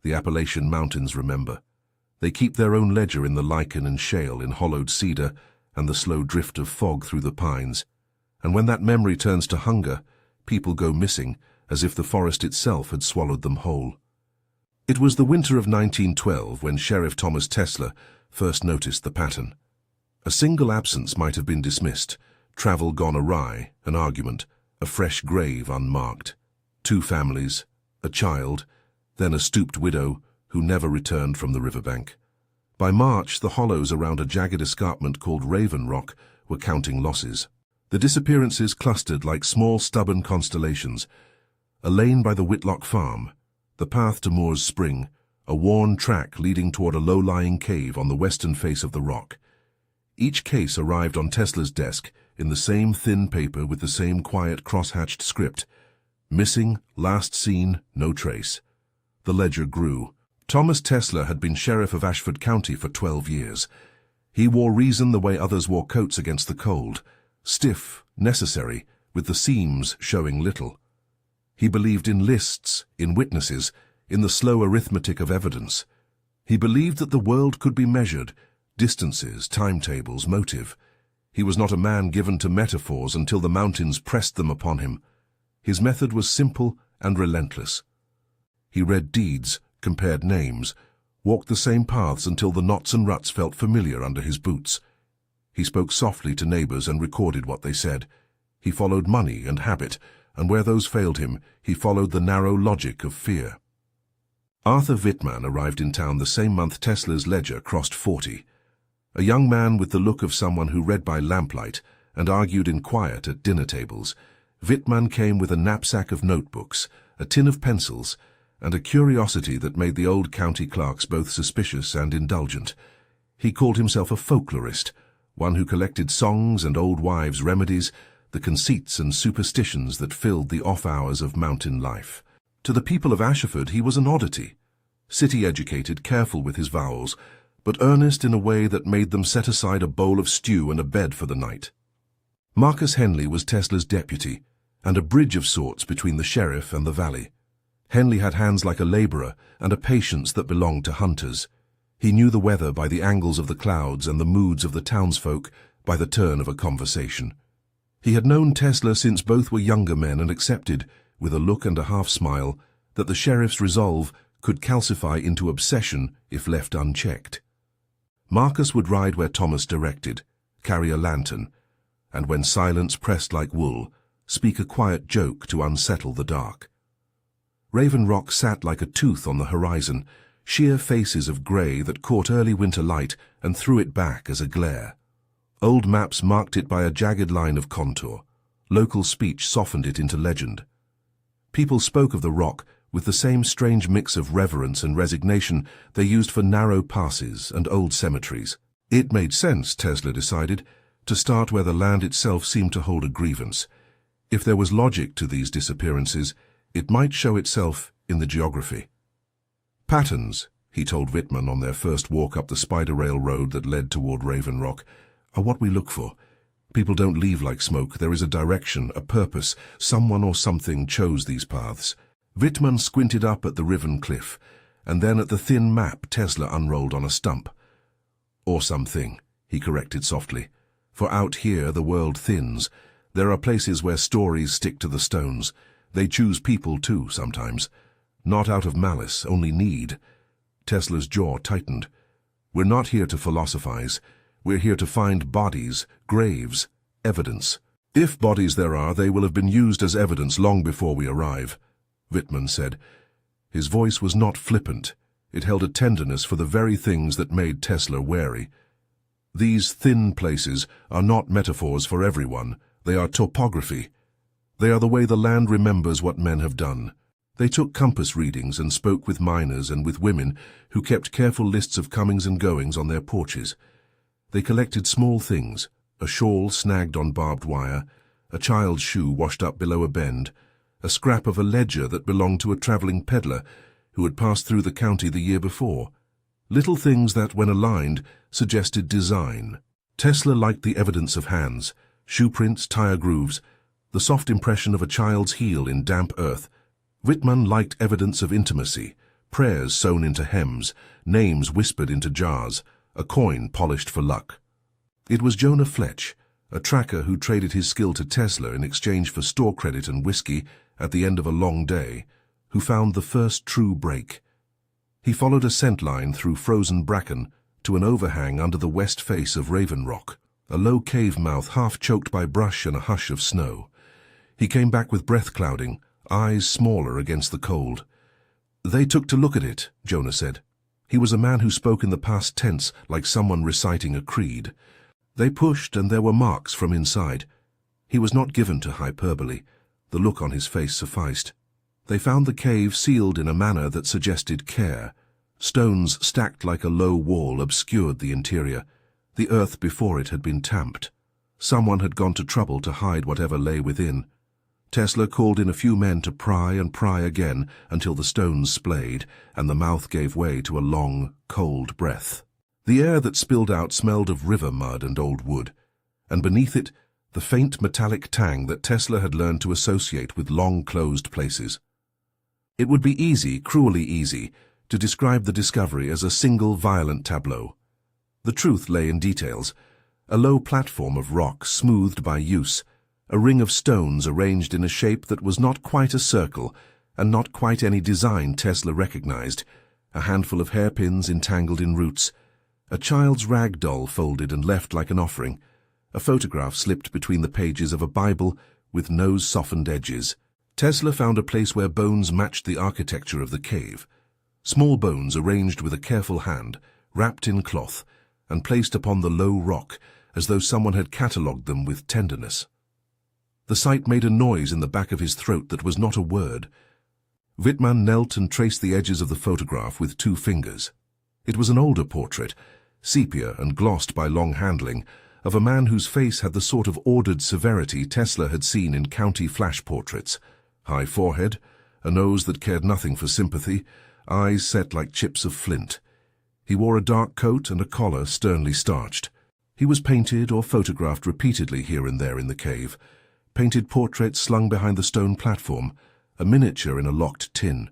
The Appalachian Mountains remember. They keep their own ledger in the lichen and shale, in hollowed cedar, and the slow drift of fog through the pines. And when that memory turns to hunger, people go missing, as if the forest itself had swallowed them whole. It was the winter of 1912 when Sheriff Thomas Tesler first noticed the pattern. A single absence might have been dismissed, travel gone awry, an argument, a fresh grave unmarked. 2 families, a child, then a stooped widow who never returned from the riverbank. By March, the hollows around a jagged escarpment called Raven Rock were counting losses. The disappearances clustered like small stubborn constellations. A lane by the Whitlock farm, the path to Moore's Spring, a worn track leading toward a low-lying cave on the western face of the rock. Each case arrived on Tesler's desk in the same thin paper with the same quiet cross-hatched script. Missing, last seen, no trace. The ledger grew. Thomas Tesler had been sheriff of Asheford County for 12 years. He wore reason the way others wore coats against the cold, stiff, necessary, with the seams showing little. He believed in lists, in witnesses, in the slow arithmetic of evidence. He believed that the world could be measured, distances, timetables, motive. He was not a man given to metaphors until the mountains pressed them upon him. His method was simple and relentless. He read deeds, compared names, walked the same paths until the knots and ruts felt familiar under his boots. He spoke softly to neighbors and recorded what they said. He followed money and habit, and where those failed him, he followed the narrow logic of fear. Arthur Wittmann arrived in town the same month Tesler's ledger crossed 40. A young man with the look of someone who read by lamplight and argued in quiet at dinner tables. Wittmann came with a knapsack of notebooks, a tin of pencils, and a curiosity that made the old county clerks both suspicious and indulgent. He called himself a folklorist, one who collected songs and old wives' remedies, the conceits and superstitions that filled the off hours of mountain life. To the people of Asheford he was an oddity, city-educated, careful with his vowels, but earnest in a way that made them set aside a bowl of stew and a bed for the night. Marcus Henley was Tesler's deputy, and a bridge of sorts between the sheriff and the valley. Henley had hands like a laborer and a patience that belonged to hunters. He knew the weather by the angles of the clouds and the moods of the townsfolk by the turn of a conversation. He had known Tesler since both were younger men and accepted, with a look and a half-smile, that the sheriff's resolve could calcify into obsession if left unchecked. Marcus would ride where Thomas directed, carry a lantern, and when silence pressed like wool, speak a quiet joke to unsettle the dark. Raven Rock sat like a tooth on the horizon, sheer faces of grey that caught early winter light and threw it back as a glare. Old maps marked it by a jagged line of contour. Local speech softened it into legend. People spoke of the rock with the same strange mix of reverence and resignation they used for narrow passes and old cemeteries. It made sense, Tesler decided, to start where the land itself seemed to hold a grievance. If there was logic to these disappearances, it might show itself in the geography. Patterns, he told Wittmann on their first walk up the spider rail road that led toward Raven Rock, are what we look for. People don't leave like smoke. There is a direction, a purpose. Someone or something chose these paths. Wittmann squinted up at the riven cliff, and then at the thin map Tesler unrolled on a stump. Or something, he corrected softly. For out here the world thins. There are places where stories stick to the stones. They choose people too, sometimes. Not out of malice, only need. Tesler's jaw tightened. We're not here to philosophize. We're here to find bodies, graves, evidence. If bodies there are, they will have been used as evidence long before we arrive, Wittmann said. His voice was not flippant. It held a tenderness for the very things that made Tesler wary. These thin places are not metaphors for everyone. They are topography. They are the way the land remembers what men have done. They took compass readings and spoke with miners and with women who kept careful lists of comings and goings on their porches. They collected small things, a shawl snagged on barbed wire, a child's shoe washed up below a bend, a scrap of a ledger that belonged to a traveling peddler who had passed through the county the year before. Little things that, when aligned, suggested design. Tesler liked the evidence of hands, shoe prints, tire grooves, the soft impression of a child's heel in damp earth. Wittmann liked evidence of intimacy, prayers sewn into hems, names whispered into jars, a coin polished for luck. It was Jonah Fletch, a tracker who traded his skill to Tesler in exchange for store credit and whiskey at the end of a long day, who found the first true break. He followed a scent line through frozen bracken to an overhang under the west face of Raven Rock, a low cave mouth half choked by brush and a hush of snow. He came back with breath clouding, eyes smaller against the cold. "They took to look at it," Jonah said. He was a man who spoke in the past tense like someone reciting a creed. "They pushed and there were marks from inside." He was not given to hyperbole. The look on his face sufficed. They found the cave sealed in a manner that suggested care. Stones stacked like a low wall obscured the interior. The earth before it had been tamped. Someone had gone to trouble to hide whatever lay within. Tesler called in a few men to pry and pry again until the stones splayed and the mouth gave way to a long, cold breath. The air that spilled out smelled of river mud and old wood, and beneath it, the faint metallic tang that Tesler had learned to associate with long-closed places. It would be easy, cruelly easy, to describe the discovery as a single violent tableau. The truth lay in details. A low platform of rock smoothed by use, a ring of stones arranged in a shape that was not quite a circle and not quite any design Tesler recognized, a handful of hairpins entangled in roots, a child's rag doll folded and left like an offering, a photograph slipped between the pages of a Bible with nose-softened edges. Tesler found a place where bones matched the architecture of the cave. Small bones arranged with a careful hand, wrapped in cloth, and placed upon the low rock as though someone had catalogued them with tenderness. The sight made a noise in the back of his throat that was not a word. Wittmann knelt and traced the edges of the photograph with 2 fingers. It was an older portrait, sepia and glossed by long handling, of a man whose face had the sort of ordered severity Tesler had seen in county flash portraits. High forehead, a nose that cared nothing for sympathy, eyes set like chips of flint. He wore a dark coat and a collar sternly starched. He was painted or photographed repeatedly here and there in the cave. Painted portraits slung behind the stone platform, a miniature in a locked tin.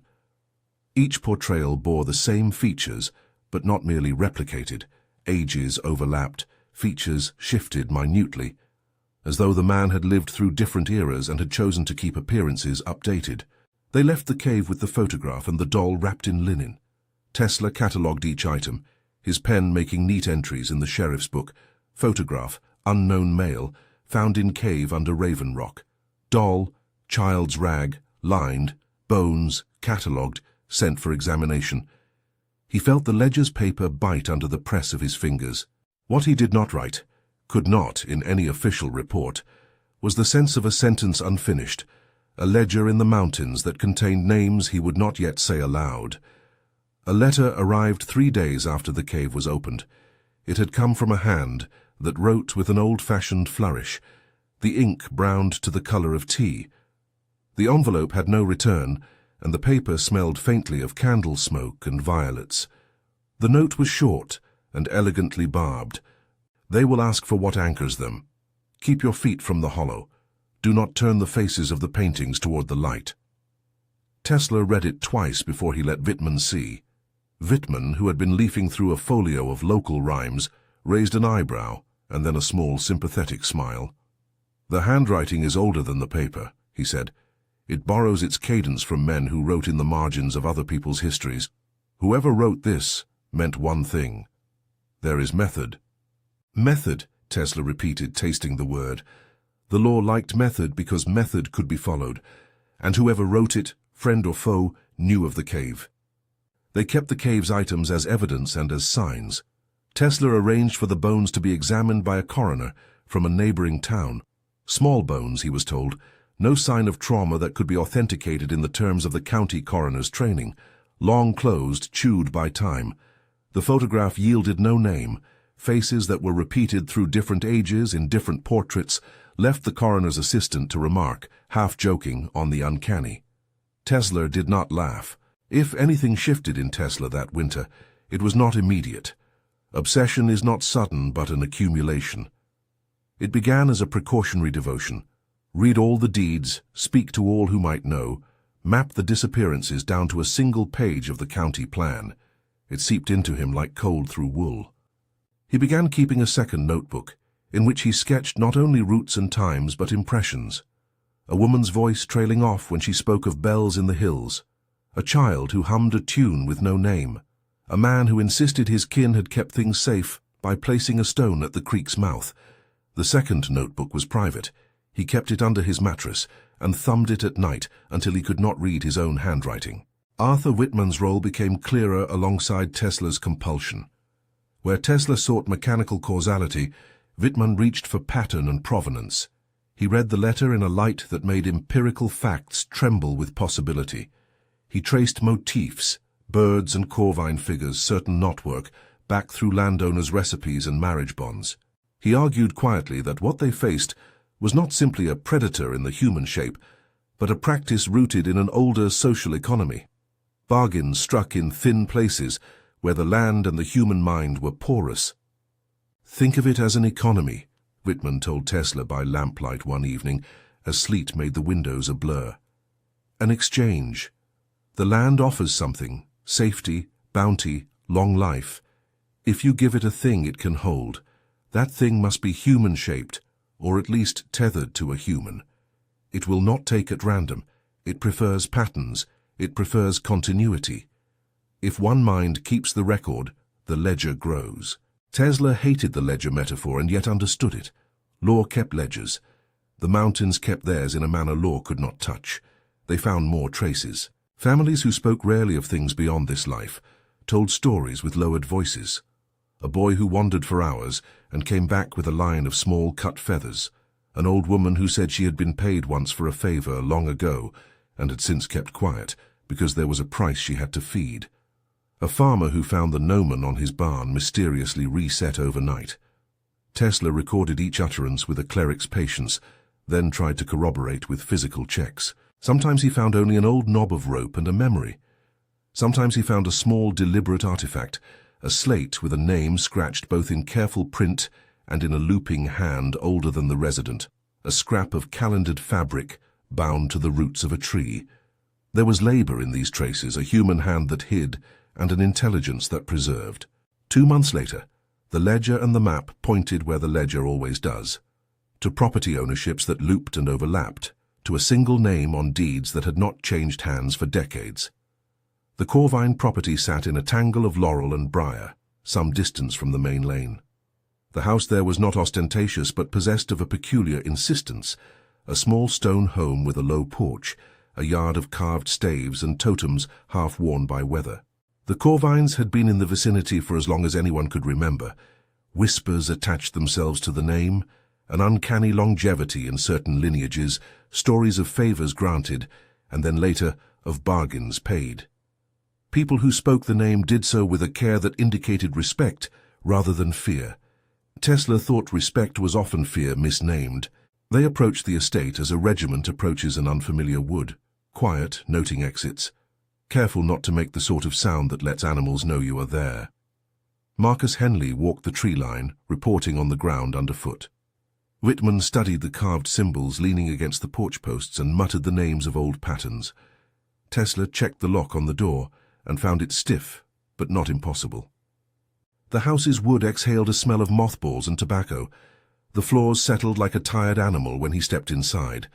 Each portrayal bore the same features, but not merely replicated. Ages overlapped, features shifted minutely, as though the man had lived through different eras and had chosen to keep appearances updated. They left the cave with the photograph and the doll wrapped in linen. Tesler catalogued each item, his pen making neat entries in the sheriff's book. Photograph, unknown male, found in cave under Raven Rock. Doll, child's rag, lined, bones, catalogued, sent for examination. He felt the ledger's paper bite under the press of his fingers. What he did not write, could not in any official report, was the sense of a sentence unfinished, a ledger in the mountains that contained names he would not yet say aloud. A letter arrived 3 days after the cave was opened. It had come from a hand that wrote with an old-fashioned flourish, the ink browned to the color of tea. The envelope had no return, and the paper smelled faintly of candle smoke and violets. The note was short and elegantly barbed. "They will ask for what anchors them. Keep your feet from the hollow. Do not turn the faces of the paintings toward the light." Tesler read it twice before he let Wittmann see. Wittmann, who had been leafing through a folio of local rhymes, raised an eyebrow and then a small sympathetic smile. "The handwriting is older than the paper," he said. "It borrows its cadence from men who wrote in the margins of other people's histories. Whoever wrote this meant one thing. There is method." "Method," Tesler repeated, tasting the word. The law liked method because method could be followed, and whoever wrote it, friend or foe, knew of the cave. They kept the cave's items as evidence and as signs. Tesler arranged for the bones to be examined by a coroner from a neighboring town. Small bones, he was told, no sign of trauma that could be authenticated in the terms of the county coroner's training, long closed, chewed by time. The photograph yielded no name. Faces that were repeated through different ages in different portraits left the coroner's assistant to remark, half joking, on the uncanny. Tesler did not laugh. If anything shifted in Tesler that winter, it was not immediate. Obsession is not sudden but an accumulation. It began as a precautionary devotion. Read all the deeds, speak to all who might know, mapped the disappearances down to a single page of the county plan. It seeped into him like cold through wool. He began keeping a second notebook, in which he sketched not only routes and times but impressions. A woman's voice trailing off when she spoke of bells in the hills. A child who hummed a tune with no name. A man who insisted his kin had kept things safe by placing a stone at the creek's mouth. The second notebook was private. He kept it under his mattress and thumbed it at night until he could not read his own handwriting. Arthur Whitman's role became clearer alongside Tesler's compulsion. Where Tesler sought mechanical causality, Whitman reached for pattern and provenance. He read the letter in a light that made empirical facts tremble with possibility. He traced motifs, birds and corvine figures, certain knotwork, back through landowners' recipes and marriage bonds. He argued quietly that what they faced was not simply a predator in the human shape, but a practice rooted in an older social economy. Bargains struck in thin places where the land and the human mind were porous. "Think of it as an economy," Whitman told Tesler by lamplight one evening, as sleet made the windows a blur. "An exchange. The land offers something, safety, bounty, long life. If you give it a thing it can hold, that thing must be human-shaped, or at least tethered to a human. It will not take at random. It prefers patterns. It prefers continuity. If one mind keeps the record, the ledger grows." Tesler hated the ledger metaphor and yet understood it. Law kept ledgers. The mountains kept theirs in a manner law could not touch. They found more traces. Families who spoke rarely of things beyond this life told stories with lowered voices. A boy who wandered for hours and came back with a line of small cut feathers. An old woman who said she had been paid once for a favor long ago and had since kept quiet because there was a price she had to feed. A farmer who found the gnomon on his barn mysteriously reset overnight. Tesler recorded each utterance with a cleric's patience, then tried to corroborate with physical checks. Sometimes he found only an old knob of rope and a memory. Sometimes he found a small, deliberate artifact, a slate with a name scratched both in careful print and in a looping hand older than the resident, a scrap of calendared fabric bound to the roots of a tree. There was labor in these traces, a human hand that hid, and an intelligence that preserved. 2 months later, the ledger and the map pointed where the ledger always does, to property ownerships that looped and overlapped, to a single name on deeds that had not changed hands for decades. The Corvine property sat in a tangle of laurel and briar, some distance from the main lane. The house there was not ostentatious but possessed of a peculiar insistence, a small stone home with a low porch, a yard of carved staves and totems half worn by weather. The Corvines had been in the vicinity for as long as anyone could remember. Whispers attached themselves to the name, an uncanny longevity in certain lineages, stories of favors granted, and then later of bargains paid. People who spoke the name did so with a care that indicated respect rather than fear. Tesler thought respect was often fear misnamed. They approached the estate as a regiment approaches an unfamiliar wood, quiet, noting exits, careful not to make the sort of sound that lets animals know you are there. Marcus Henley walked the tree line, reporting on the ground underfoot. Whitman studied the carved symbols leaning against the porch posts and muttered the names of old patterns. Tesler checked the lock on the door and found it stiff, but not impossible. The house's wood exhaled a smell of mothballs and tobacco. The floors settled like a tired animal when he stepped inside.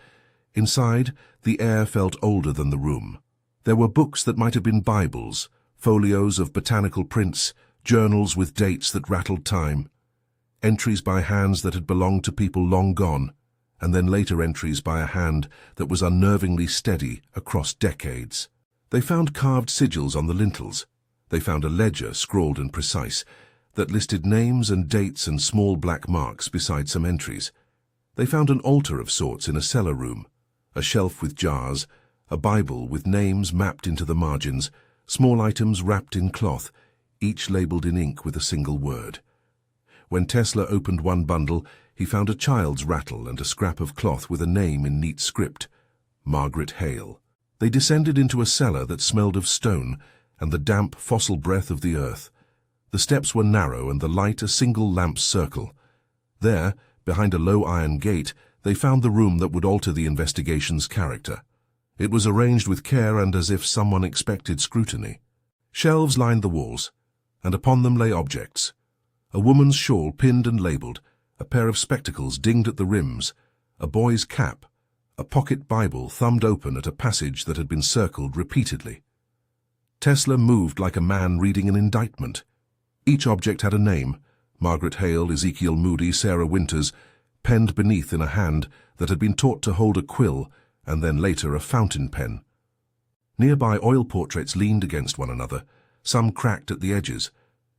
Inside, the air felt older than the room. There were books that might have been Bibles, folios of botanical prints, journals with dates that rattled time, entries by hands that had belonged to people long gone, and then later entries by a hand that was unnervingly steady across decades. They found carved sigils on the lintels. They found a ledger, scrawled and precise, that listed names and dates and small black marks beside some entries. They found an altar of sorts in a cellar room, a shelf with jars, a Bible with names mapped into the margins, small items wrapped in cloth, each labeled in ink with a single word. When Tesler opened one bundle, he found a child's rattle and a scrap of cloth with a name in neat script, Margaret Hale. They descended into a cellar that smelled of stone and the damp fossil breath of the earth. The steps were narrow and the light a single lamp's circle. There, behind a low iron gate, they found the room that would alter the investigation's character. It was arranged with care and as if someone expected scrutiny. Shelves lined the walls, and upon them lay objects. A woman's shawl pinned and labelled, a pair of spectacles dinged at the rims, a boy's cap, a pocket Bible thumbed open at a passage that had been circled repeatedly. Tesler moved like a man reading an indictment. Each object had a name: Margaret Hale, Ezekiel Moody, Sarah Winters, penned beneath in a hand that had been taught to hold a quill and then later a fountain pen. Nearby oil portraits leaned against one another, some cracked at the edges,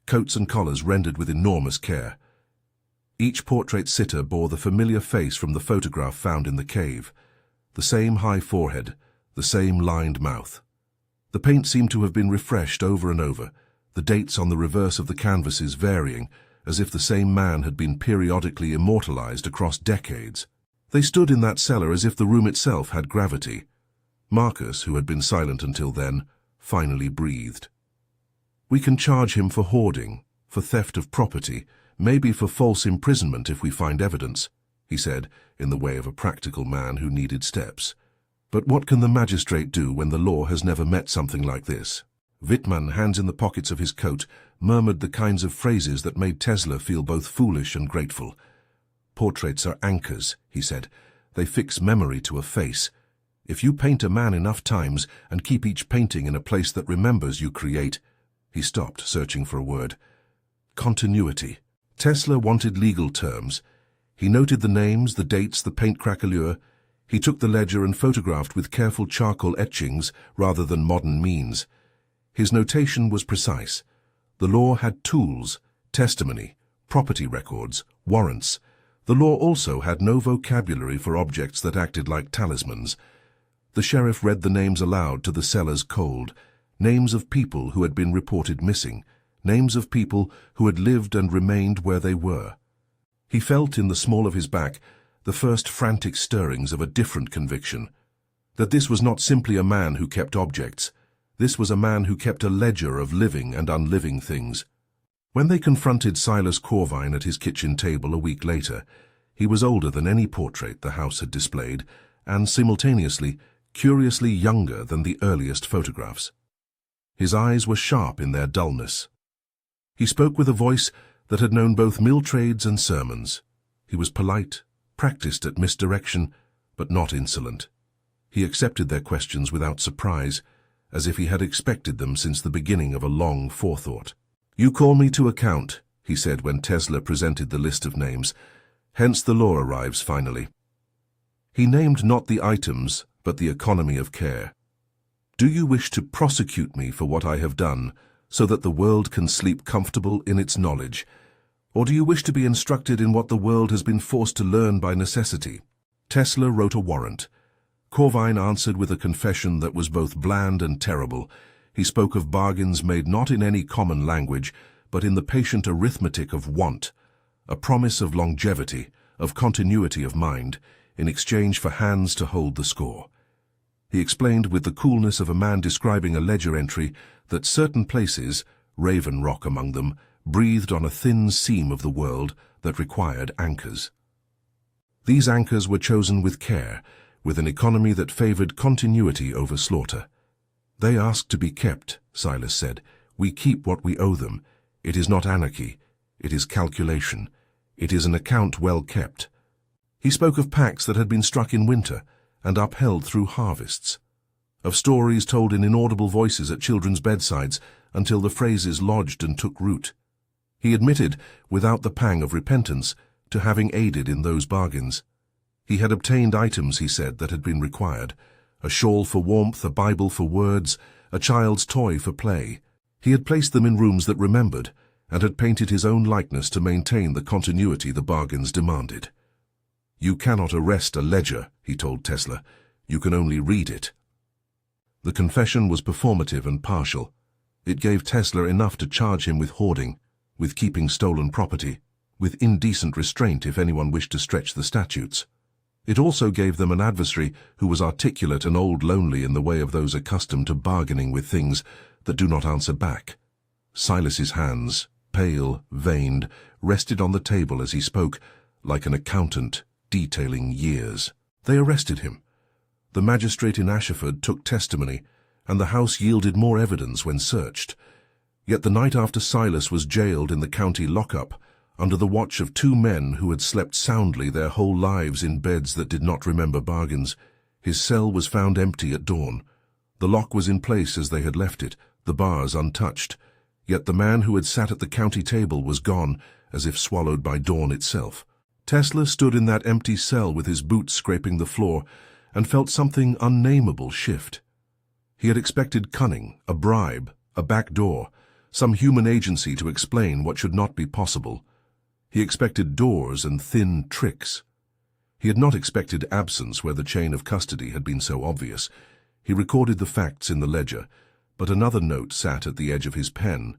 coats and collars rendered with enormous care. Each portrait sitter bore the familiar face from the photograph found in the cave, the same high forehead, the same lined mouth. The paint seemed to have been refreshed over and over, the dates on the reverse of the canvases varying, as if the same man had been periodically immortalized across decades. They stood in that cellar as if the room itself had gravity. Marcus, who had been silent until then, finally breathed. "We can charge him for hoarding, for theft of property, maybe for false imprisonment if we find evidence," he said, in the way of a practical man who needed steps. "But what can the magistrate do when the law has never met something like this?" Wittmann, hands in the pockets of his coat, murmured the kinds of phrases that made Tesler feel both foolish and grateful. "Portraits are anchors," he said. "They fix memory to a face. If you paint a man enough times and keep each painting in a place that remembers you create—" He stopped, searching for a word. "Continuity." Tesler wanted legal terms. He noted the names, the dates, the paint craquelure. He took the ledger and photographed with careful charcoal etchings rather than modern means. His notation was precise. The law had tools, testimony, property records, warrants. The law also had no vocabulary for objects that acted like talismans. The sheriff read the names aloud to the cellar's cold, names of people who had been reported missing, names of people who had lived and remained where they were. He felt in the small of his back the first frantic stirrings of a different conviction, that this was not simply a man who kept objects. This was a man who kept a ledger of living and unliving things. When they confronted Silas Corvine at his kitchen table a week later, he was older than any portrait the house had displayed, and simultaneously, curiously younger than the earliest photographs. His eyes were sharp in their dullness. He spoke with a voice that had known both mill trades and sermons. He was polite, practiced at misdirection, but not insolent. He accepted their questions without surprise, as if he had expected them since the beginning of a long forethought. "You call me to account," he said when Tesler presented the list of names. "Hence the law arrives finally." He named not the items, but the economy of care. "Do you wish to prosecute me for what I have done, so that the world can sleep comfortable in its knowledge? Or do you wish to be instructed in what the world has been forced to learn by necessity?" Tesler wrote a warrant. Corvine answered with a confession that was both bland and terrible. He spoke of bargains made not in any common language, but in the patient arithmetic of want, a promise of longevity, of continuity of mind, in exchange for hands to hold the score. He explained with the coolness of a man describing a ledger entry that certain places, Raven Rock among them, breathed on a thin seam of the world that required anchors. These anchors were chosen with care, with an economy that favored continuity over slaughter. "They ask to be kept," Silas said. "We keep what we owe them. It is not anarchy. It is calculation. It is an account well kept." He spoke of packs that had been struck in winter and upheld through harvests, of stories told in inaudible voices at children's bedsides until the phrases lodged and took root. He admitted, without the pang of repentance, to having aided in those bargains. He had obtained items, he said, that had been required: a shawl for warmth, a Bible for words, a child's toy for play. He had placed them in rooms that remembered, and had painted his own likeness to maintain the continuity the bargains demanded. "You cannot arrest a ledger," he told Tesler. "You can only read it." The confession was performative and partial. It gave Tesler enough to charge him with hoarding, with keeping stolen property, with indecent restraint if anyone wished to stretch the statutes. It also gave them an adversary who was articulate and old lonely in the way of those accustomed to bargaining with things that do not answer back. Silas's hands, pale, veined, rested on the table as he spoke, like an accountant detailing years. They arrested him. The magistrate in Asheford took testimony, and the house yielded more evidence when searched. Yet the night after Silas was jailed in the county lockup, under the watch of two men who had slept soundly their whole lives in beds that did not remember bargains, his cell was found empty at dawn. The lock was in place as they had left it, the bars untouched. Yet the man who had sat at the county table was gone, as if swallowed by dawn itself. Tesler stood in that empty cell with his boots scraping the floor, and felt something unnameable shift. He had expected cunning, a bribe, a back door, some human agency to explain what should not be possible. He expected doors and thin tricks. He had not expected absence where the chain of custody had been so obvious. He recorded the facts in the ledger, but another note sat at the edge of his pen.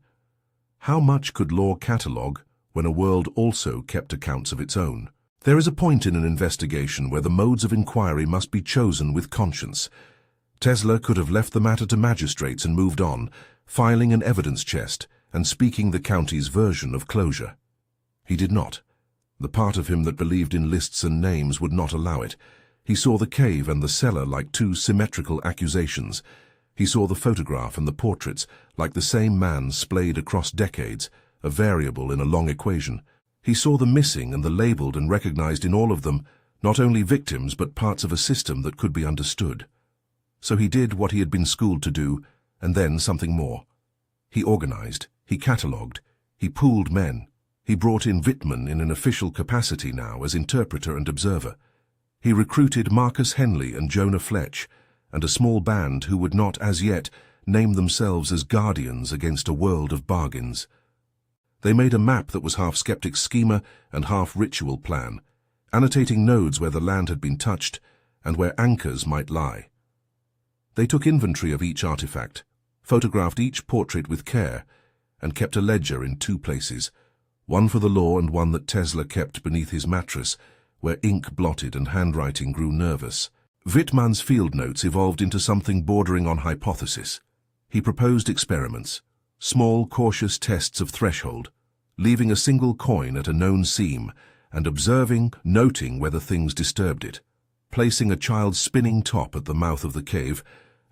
How much could law catalogue when a world also kept accounts of its own? There is a point in an investigation where the modes of inquiry must be chosen with conscience. Tesler could have left the matter to magistrates and moved on, filing an evidence chest and speaking the county's version of closure. He did not. The part of him that believed in lists and names would not allow it. He saw the cave and the cellar like two symmetrical accusations. He saw the photograph and the portraits like the same man splayed across decades, a variable in a long equation. He saw the missing and the labeled and recognized in all of them not only victims but parts of a system that could be understood. So he did what he had been schooled to do, and then something more. He organized, he catalogued, he pooled men. He brought in Wittmann in an official capacity now as interpreter and observer. He recruited Marcus Henley and Jonah Fletch, and a small band who would not as yet name themselves as guardians against a world of bargains. They made a map that was half skeptic schema and half ritual plan, annotating nodes where the land had been touched and where anchors might lie. They took inventory of each artifact, photographed each portrait with care, and kept a ledger in two places, one for the law and one that Tesler kept beneath his mattress, where ink blotted and handwriting grew nervous. Wittmann's field notes evolved into something bordering on hypothesis. He proposed experiments, small, cautious tests of threshold, leaving a single coin at a known seam and observing, noting whether things disturbed it, placing a child's spinning top at the mouth of the cave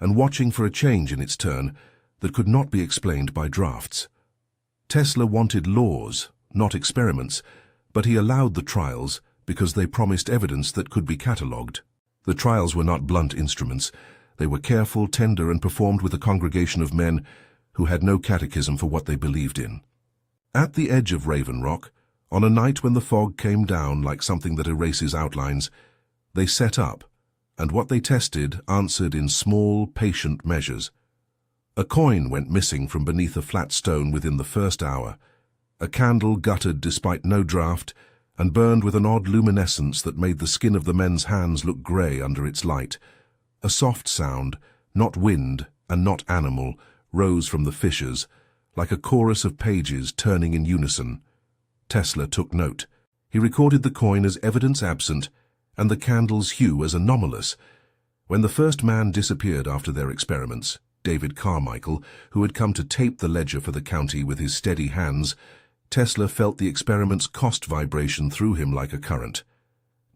and watching for a change in its turn that could not be explained by drafts. Tesler wanted laws, not experiments, but he allowed the trials because they promised evidence that could be catalogued. The trials were not blunt instruments. They were careful, tender, and performed with a congregation of men who had no catechism for what they believed in. At the edge of Raven Rock, on a night when the fog came down like something that erases outlines, they set up, and what they tested answered in small, patient measures. A coin went missing from beneath a flat stone within the first hour, a candle guttered despite no draught, and burned with an odd luminescence that made the skin of the men's hands look grey under its light. A soft sound, not wind and not animal, rose from the fissures, like a chorus of pages turning in unison. Tesler took note. He recorded the coin as evidence absent and the candle's hue as anomalous. When the first man disappeared after their experiments, David Carmichael, who had come to tape the ledger for the county with his steady hands, Tesler felt the experiment's cost vibration through him like a current.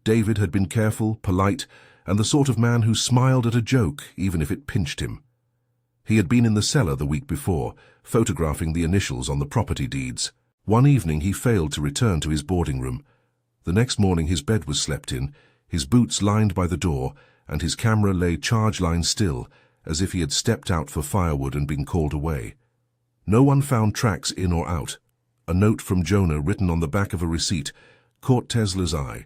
David had been careful, polite, and the sort of man who smiled at a joke even if it pinched him. He had been in the cellar the week before, photographing the initials on the property deeds. One evening he failed to return to his boarding room. The next morning his bed was slept in, his boots lined by the door, and his camera lay charge line still, as if he had stepped out for firewood and been called away. No one found tracks in or out. A note from Jonah written on the back of a receipt caught Tesler's eye.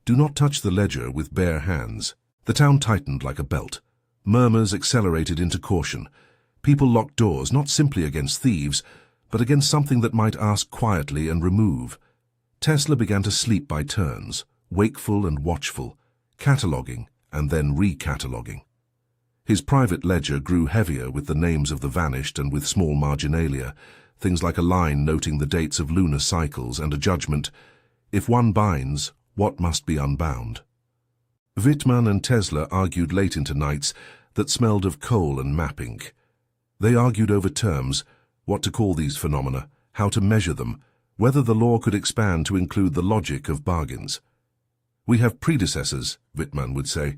Do not touch the ledger with bare hands. The town tightened like a belt. Murmurs accelerated into caution. People locked doors not simply against thieves, but against something that might ask quietly and remove. Tesler began to sleep by turns, wakeful and watchful, cataloguing and then recataloguing. His private ledger grew heavier with the names of the vanished and with small marginalia, things like a line noting the dates of lunar cycles and a judgment, if one binds, what must be unbound? Wittmann and Tesler argued late into nights that smelled of coal and map ink. They argued over terms, what to call these phenomena, how to measure them, whether the law could expand to include the logic of bargains. We have predecessors, Wittmann would say,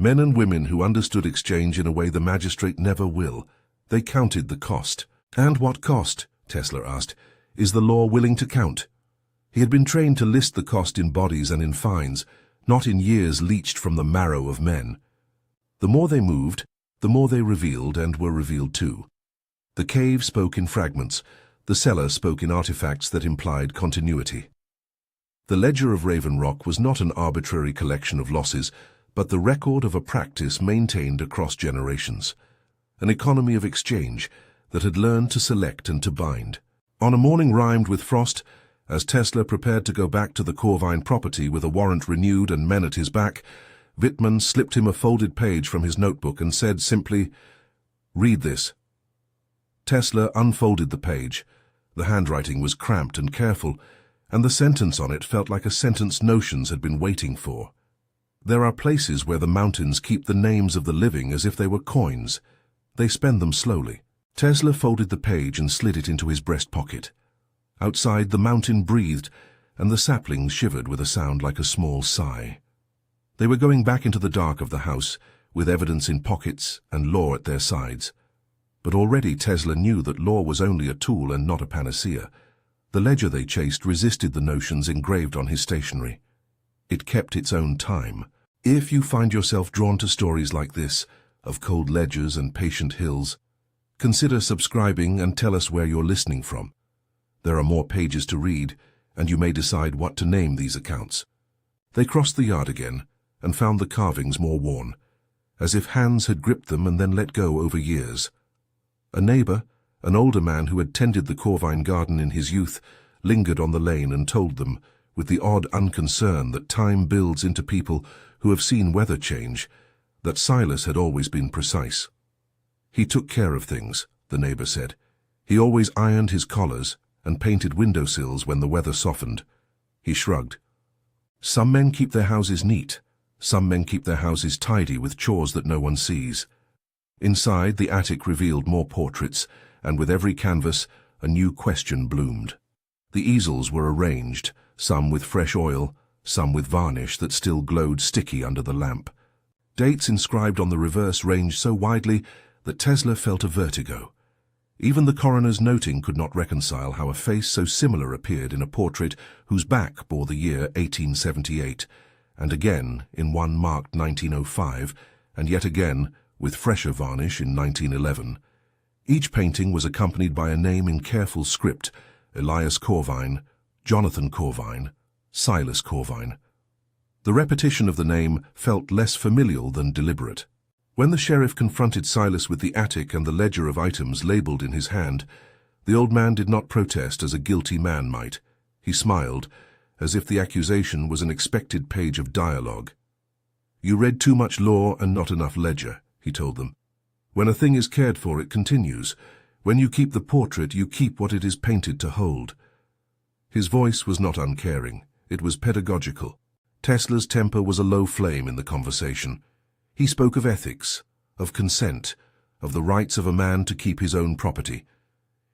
Men and women who understood exchange in a way the magistrate never will. They counted the cost. And what cost, Tesler asked, is the law willing to count? He had been trained to list the cost in bodies and in fines, not in years leached from the marrow of men. The more they moved, the more they revealed and were revealed too. The cave spoke in fragments. The cellar spoke in artifacts that implied continuity. The ledger of Raven Rock was not an arbitrary collection of losses, but the record of a practice maintained across generations, an economy of exchange that had learned to select and to bind. On a morning rhymed with frost, as Tesler prepared to go back to the Corvine property with a warrant renewed and men at his back, Wittmann slipped him a folded page from his notebook and said simply, "Read this." Tesler unfolded the page. The handwriting was cramped and careful, and the sentence on it felt like a sentence Notions had been waiting for. There are places where the mountains keep the names of the living as if they were coins. They spend them slowly. Tesler folded the page and slid it into his breast pocket. Outside, the mountain breathed, and the saplings shivered with a sound like a small sigh. They were going back into the dark of the house, with evidence in pockets and law at their sides. But already Tesler knew that law was only a tool and not a panacea. The ledger they chased resisted the notions engraved on his stationery. It kept its own time. If you find yourself drawn to stories like this, of cold ledgers and patient hills, consider subscribing and tell us where you're listening from. There are more pages to read, and you may decide what to name these accounts. They crossed the yard again and found the carvings more worn, as if hands had gripped them and then let go over years. A neighbor, an older man who had tended the Corvine garden in his youth, lingered on the lane and told them, with the odd unconcern that time builds into people who have seen weather change, that Silas had always been precise. He took care of things, the neighbor said. He always ironed his collars and painted windowsills when the weather softened. He shrugged. Some men keep their houses neat. Some men keep their houses tidy with chores that no one sees. Inside, the attic revealed more portraits, and with every canvas, a new question bloomed. The easels were arranged, some with fresh oil, some with varnish that still glowed sticky under the lamp. Dates inscribed on the reverse ranged so widely that Tesler felt a vertigo. Even the coroner's noting could not reconcile how a face so similar appeared in a portrait whose back bore the year 1878, and again in one marked 1905, and yet again with fresher varnish in 1911. Each painting was accompanied by a name in careful script: Elias Corvine, Jonathan Corvine, Silas Corvine. The repetition of the name felt less familial than deliberate. When the sheriff confronted Silas with the attic and the ledger of items labeled in his hand, the old man did not protest as a guilty man might. He smiled, as if the accusation was an expected page of dialogue. "You read too much law and not enough ledger," he told them. "When a thing is cared for, it continues. When you keep the portrait, you keep what it is painted to hold." His voice was not uncaring. It was pedagogical. Tesler's temper was a low flame in the conversation. He spoke of ethics, of consent, of the rights of a man to keep his own property.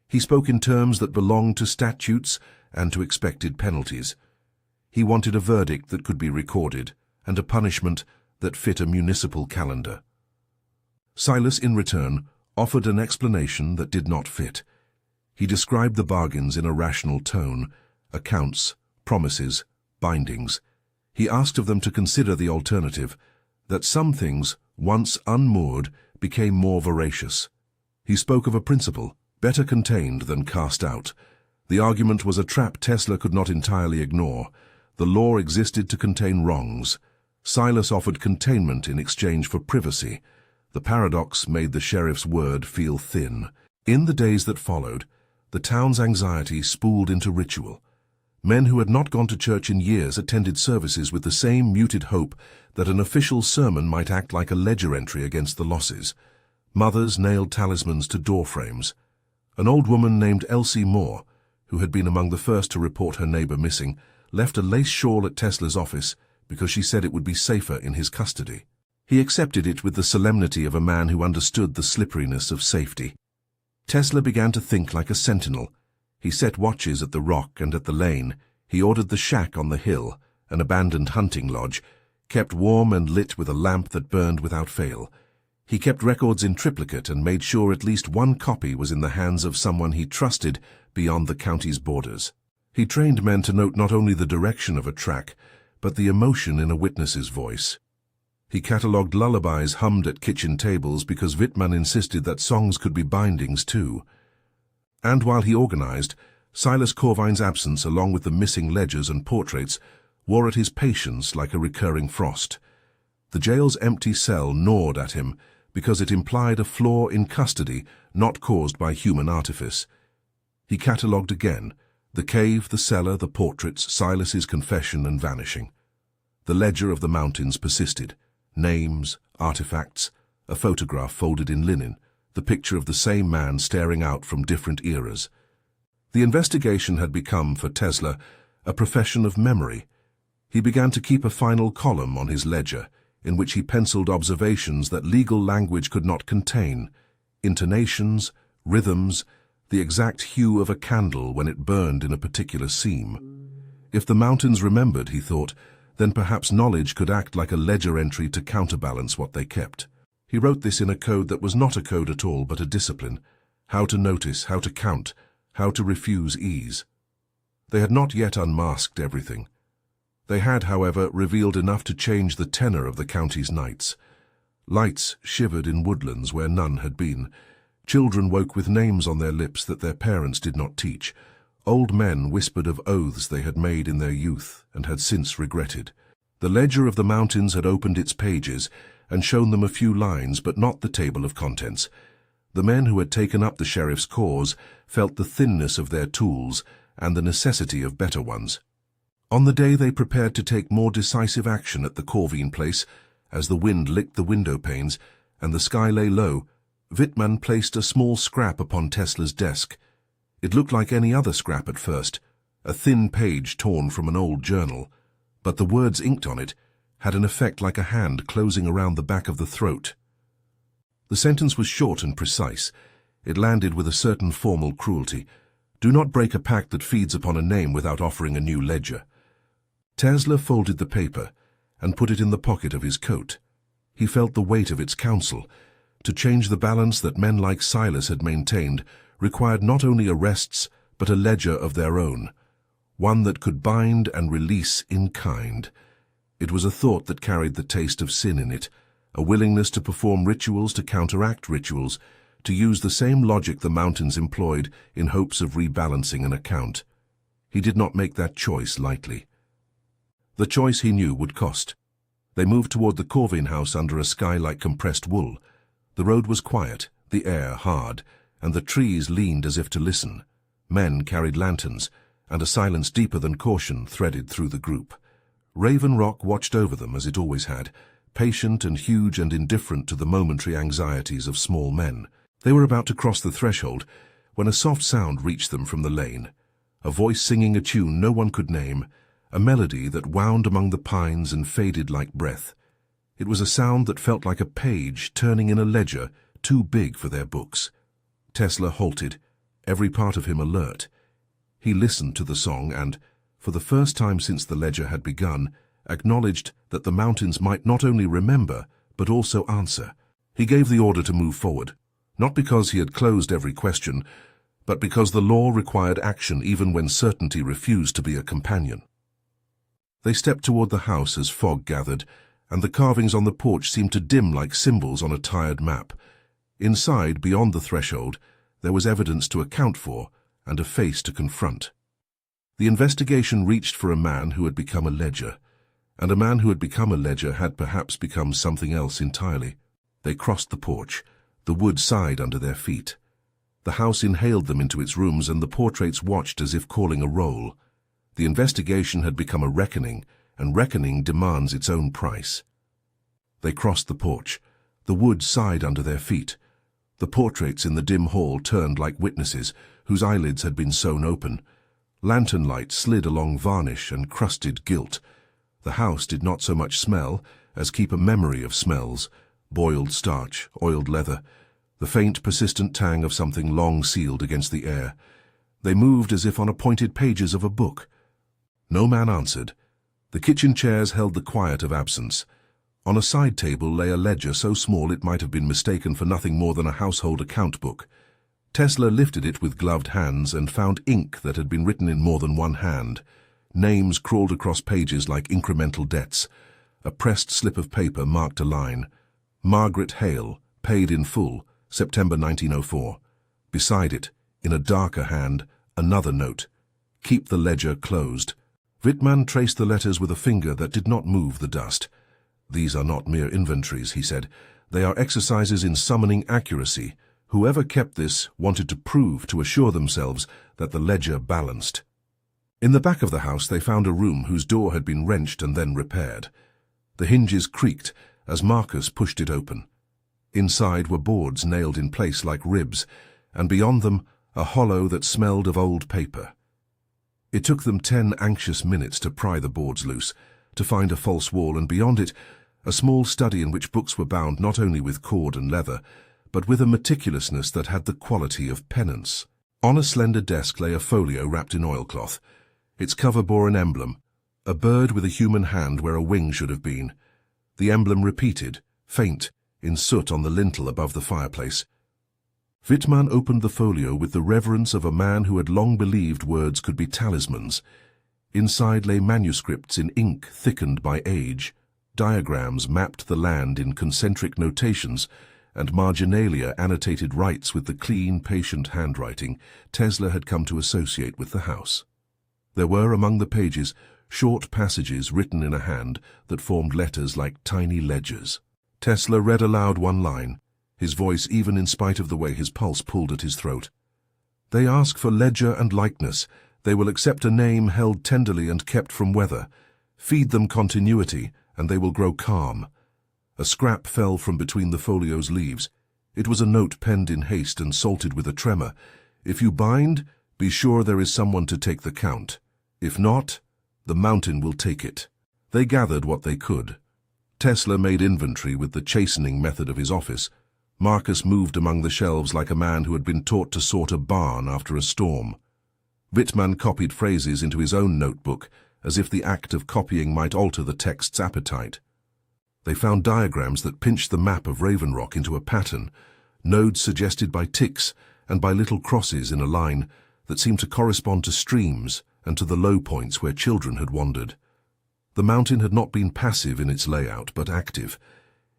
He spoke in terms that belonged to statutes and to expected penalties. He wanted a verdict that could be recorded, and a punishment that fit a municipal calendar. Silas, in return, offered an explanation that did not fit. He described the bargains in a rational tone: accounts, promises, bindings. He asked of them to consider the alternative, that some things, once unmoored, became more voracious. He spoke of a principle, better contained than cast out. The argument was a trap Tesler could not entirely ignore. The law existed to contain wrongs. Silas offered containment in exchange for privacy. The paradox made the sheriff's word feel thin. In the days that followed, the town's anxiety spooled into ritual. Men who had not gone to church in years attended services with the same muted hope that an official sermon might act like a ledger entry against the losses. Mothers nailed talismans to door frames. An old woman named Elsie Moore, who had been among the first to report her neighbor missing, left a lace shawl at Tesler's office because she said it would be safer in his custody. He accepted it with the solemnity of a man who understood the slipperiness of safety. Tesler began to think like a sentinel. He set watches at the rock and at the lane. He ordered the shack on the hill, an abandoned hunting lodge. kept warm and lit with a lamp that burned without fail. He kept records in triplicate and made sure at least one copy was in the hands of someone he trusted beyond the county's borders. He trained men to note not only the direction of a track, but the emotion in a witness's voice. He catalogued lullabies hummed at kitchen tables because Wittmann insisted that songs could be bindings too. And while he organized, Silas Corvine's absence, along with the missing ledgers and portraits, wore at his patience like a recurring frost. The jail's empty cell gnawed at him because it implied a flaw in custody not caused by human artifice. He catalogued again: the cave, the cellar, the portraits, Silas's confession and vanishing. The ledger of the mountains persisted. Names, artifacts, a photograph folded in linen, the picture of the same man staring out from different eras. The investigation had become, for Tesler, a profession of memory. He began to keep a final column on his ledger, in which he penciled observations that legal language could not contain: intonations, rhythms, the exact hue of a candle when it burned in a particular seam. If the mountains remembered, he thought, then perhaps knowledge could act like a ledger entry to counterbalance what they kept. He wrote this in a code that was not a code at all, but a discipline: how to notice, how to count, how to refuse ease. They had not yet unmasked everything. They had, however, revealed enough to change the tenor of the county's nights. Lights shivered in woodlands where none had been. Children woke with names on their lips that their parents did not teach. Old men whispered of oaths they had made in their youth and had since regretted. The ledger of the mountains had opened its pages and shown them a few lines, but not the table of contents. The men who had taken up the sheriff's cause felt the thinness of their tools and the necessity of better ones. On the day they prepared to take more decisive action at the Corvine place, as the wind licked the window panes and the sky lay low, Wittmann placed a small scrap upon Tesler's desk. It looked like any other scrap at first, a thin page torn from an old journal, but the words inked on it had an effect like a hand closing around the back of the throat. The sentence was short and precise. It landed with a certain formal cruelty: do not break a pact that feeds upon a name without offering a new ledger. Tesler folded the paper and put it in the pocket of his coat. He felt the weight of its counsel. To change the balance that men like Silas had maintained required not only arrests, but a ledger of their own, one that could bind and release in kind. It was a thought that carried the taste of sin in it, a willingness to perform rituals to counteract rituals, to use the same logic the mountains employed in hopes of rebalancing an account. He did not make that choice lightly. The choice, he knew, would cost. They moved toward the Corvine house under a sky like compressed wool. The road was quiet, the air hard, and the trees leaned as if to listen. Men carried lanterns, and a silence deeper than caution threaded through the group. Raven Rock watched over them as it always had, patient and huge and indifferent to the momentary anxieties of small men. They were about to cross the threshold when a soft sound reached them from the lane, a voice singing a tune no one could name, a melody that wound among the pines and faded like breath. It was a sound that felt like a page turning in a ledger too big for their books. Tesler halted, every part of him alert. He listened to the song and, for the first time since the ledger had begun, acknowledged that the mountains might not only remember, but also answer. He gave the order to move forward, not because he had closed every question, but because the law required action even when certainty refused to be a companion. They stepped toward the house as fog gathered, and the carvings on the porch seemed to dim like symbols on a tired map. Inside, beyond the threshold, there was evidence to account for and a face to confront. The investigation reached for a man who had become a ledger, and a man who had become a ledger had perhaps become something else entirely. They crossed the porch. The wood sighed under their feet. The house inhaled them into its rooms, and the portraits watched as if calling a roll. The investigation had become a reckoning, and reckoning demands its own price. They crossed the porch. The wood sighed under their feet. The portraits in the dim hall turned like witnesses whose eyelids had been sewn open. Lantern light slid along varnish and crusted gilt. The house did not so much smell as keep a memory of smells: boiled starch, oiled leather, the faint, persistent tang of something long sealed against the air. They moved as if on appointed pages of a book. No man answered. The kitchen chairs held the quiet of absence. On a side table lay a ledger so small it might have been mistaken for nothing more than a household account book. Tesler lifted it with gloved hands and found ink that had been written in more than one hand. Names crawled across pages like incremental debts. A pressed slip of paper marked a line. Margaret Hale, paid in full, September 1904. Beside it, in a darker hand, another note. Keep the ledger closed. Wittmann traced the letters with a finger that did not move the dust. These are not mere inventories, he said. They are exercises in summoning accuracy. Whoever kept this wanted to assure themselves that the ledger balanced. In the back of the house they found a room whose door had been wrenched and then repaired. The hinges creaked as Marcus pushed it open. Inside were boards nailed in place like ribs, and beyond them a hollow that smelled of old paper. It took them 10 anxious minutes to pry the boards loose, to find a false wall, and beyond it, a small study in which books were bound not only with cord and leather, but with a meticulousness that had the quality of penance. On a slender desk lay a folio wrapped in oilcloth. Its cover bore an emblem, a bird with a human hand where a wing should have been. The emblem repeated, faint, in soot on the lintel above the fireplace. Wittmann opened the folio with the reverence of a man who had long believed words could be talismans. Inside lay manuscripts in ink thickened by age. Diagrams mapped the land in concentric notations, and marginalia annotated rights with the clean, patient handwriting Tesler had come to associate with the house. There were among the pages short passages written in a hand that formed letters like tiny ledgers. Tesler read aloud one line, his voice even in spite of the way his pulse pulled at his throat. They ask for ledger and likeness. They will accept a name held tenderly and kept from weather. Feed them continuity, and they will grow calm. A scrap fell from between the folio's leaves. It was a note penned in haste and salted with a tremor. If you bind, be sure there is someone to take the count. If not, the mountain will take it. They gathered what they could. Tesler made inventory with the chastening method of his office. Marcus moved among the shelves like a man who had been taught to sort a barn after a storm. Wittmann copied phrases into his own notebook, as if the act of copying might alter the text's appetite. They found diagrams that pinched the map of Raven Rock into a pattern, nodes suggested by ticks and by little crosses in a line that seemed to correspond to streams and to the low points where children had wandered. The mountain had not been passive in its layout, but active.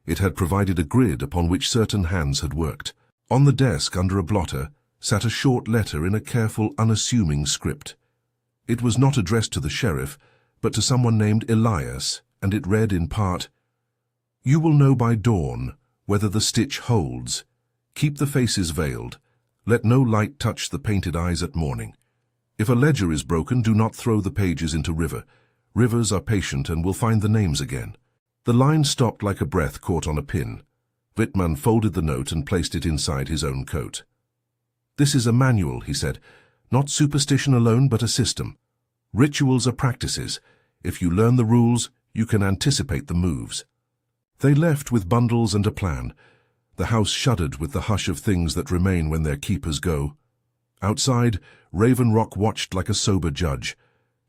It had provided a grid upon which certain hands had worked. On the desk, under a blotter, sat a short letter in a careful, unassuming script. It was not addressed to the sheriff, but to someone named Elias, and it read in part, "You will know by dawn whether the stitch holds. Keep the faces veiled. Let no light touch the painted eyes at morning. If a ledger is broken, do not throw the pages into river. Rivers are patient and will find the names again." The line stopped like a breath caught on a pin. Wittmann folded the note and placed it inside his own coat. "This is a manual," he said. "Not superstition alone, but a system. Rituals are practices. If you learn the rules, you can anticipate the moves." They left with bundles and a plan. The house shuddered with the hush of things that remain when their keepers go. Outside, Raven Rock watched like a sober judge.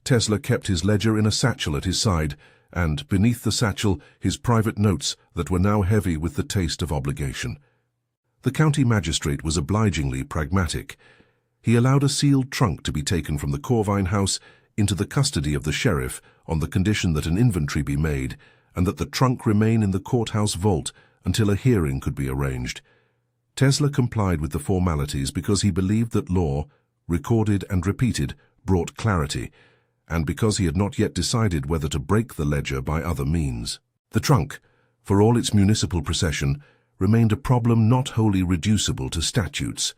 Tesler kept his ledger in a satchel at his side, and, beneath the satchel, his private notes that were now heavy with the taste of obligation. The county magistrate was obligingly pragmatic. He allowed a sealed trunk to be taken from the Corvine house into the custody of the sheriff on the condition that an inventory be made and that the trunk remain in the courthouse vault until a hearing could be arranged. Tesler complied with the formalities because he believed that law, recorded and repeated, brought clarity, and because he had not yet decided whether to break the ledger by other means. The trunk, for all its municipal procession, remained a problem not wholly reducible to statutes.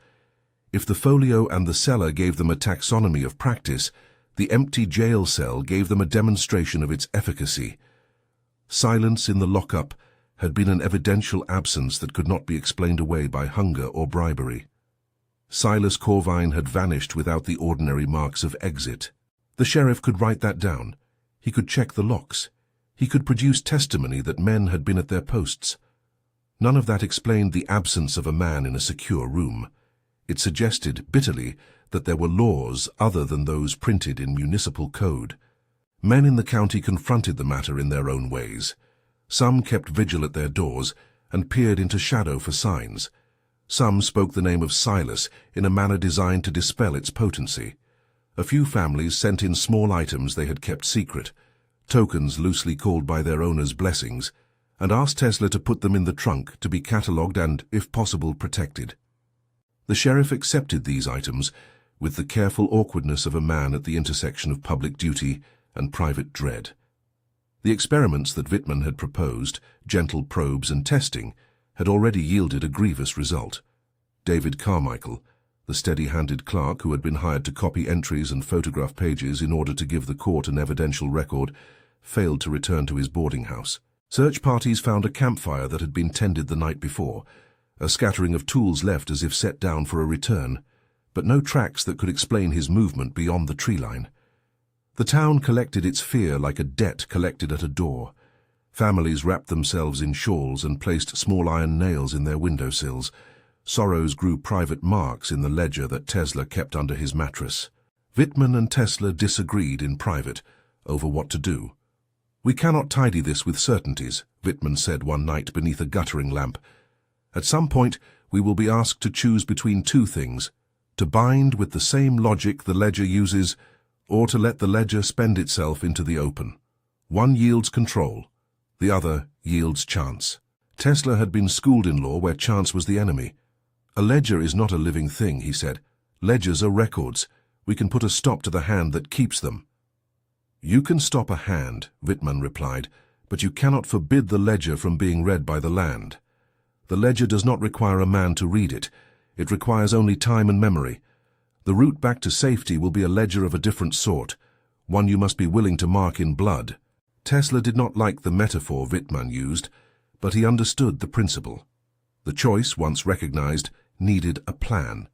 If the folio and the cellar gave them a taxonomy of practice, the empty jail cell gave them a demonstration of its efficacy. Silence in the lockup had been an evidential absence that could not be explained away by hunger or bribery. Silas Corvine had vanished without the ordinary marks of exit. The sheriff could write that down. He could check the locks. He could produce testimony that men had been at their posts. None of that explained the absence of a man in a secure room. It suggested, bitterly, that there were laws other than those printed in municipal code. Men in the county confronted the matter in their own ways. Some kept vigil at their doors and peered into shadow for signs. Some spoke the name of Silas in a manner designed to dispel its potency. A few families sent in small items they had kept secret, tokens loosely called by their owners blessings, and asked Tesler to put them in the trunk to be catalogued and, if possible, protected. The sheriff accepted these items with the careful awkwardness of a man at the intersection of public duty and private dread. The experiments that Whitman had proposed, gentle probes and testing, had already yielded a grievous result. David Carmichael, the steady-handed clerk who had been hired to copy entries and photograph pages in order to give the court an evidential record, failed to return to his boarding house. Search parties found a campfire that had been tended the night before, a scattering of tools left as if set down for a return, but no tracks that could explain his movement beyond the tree line. The town collected its fear like a debt collected at a door. Families wrapped themselves in shawls and placed small iron nails in their windowsills. Sorrows grew private marks in the ledger that Tesler kept under his mattress. Whitman and Tesler disagreed in private over what to do. "We cannot tidy this with certainties," Whitman said one night beneath a guttering lamp. "At some point, we will be asked to choose between two things: to bind with the same logic the ledger uses, or to let the ledger spend itself into the open. One yields control, the other yields chance." Tesler had been schooled in law where chance was the enemy. "A ledger is not a living thing," he said. "Ledgers are records. We can put a stop to the hand that keeps them." "You can stop a hand," Whitman replied, "but you cannot forbid the ledger from being read by the land. The ledger does not require a man to read it. It requires only time and memory. The route back to safety will be a ledger of a different sort, one you must be willing to mark in blood." Tesler did not like the metaphor Whitman used, but he understood the principle. The choice, once recognized, needed a plan.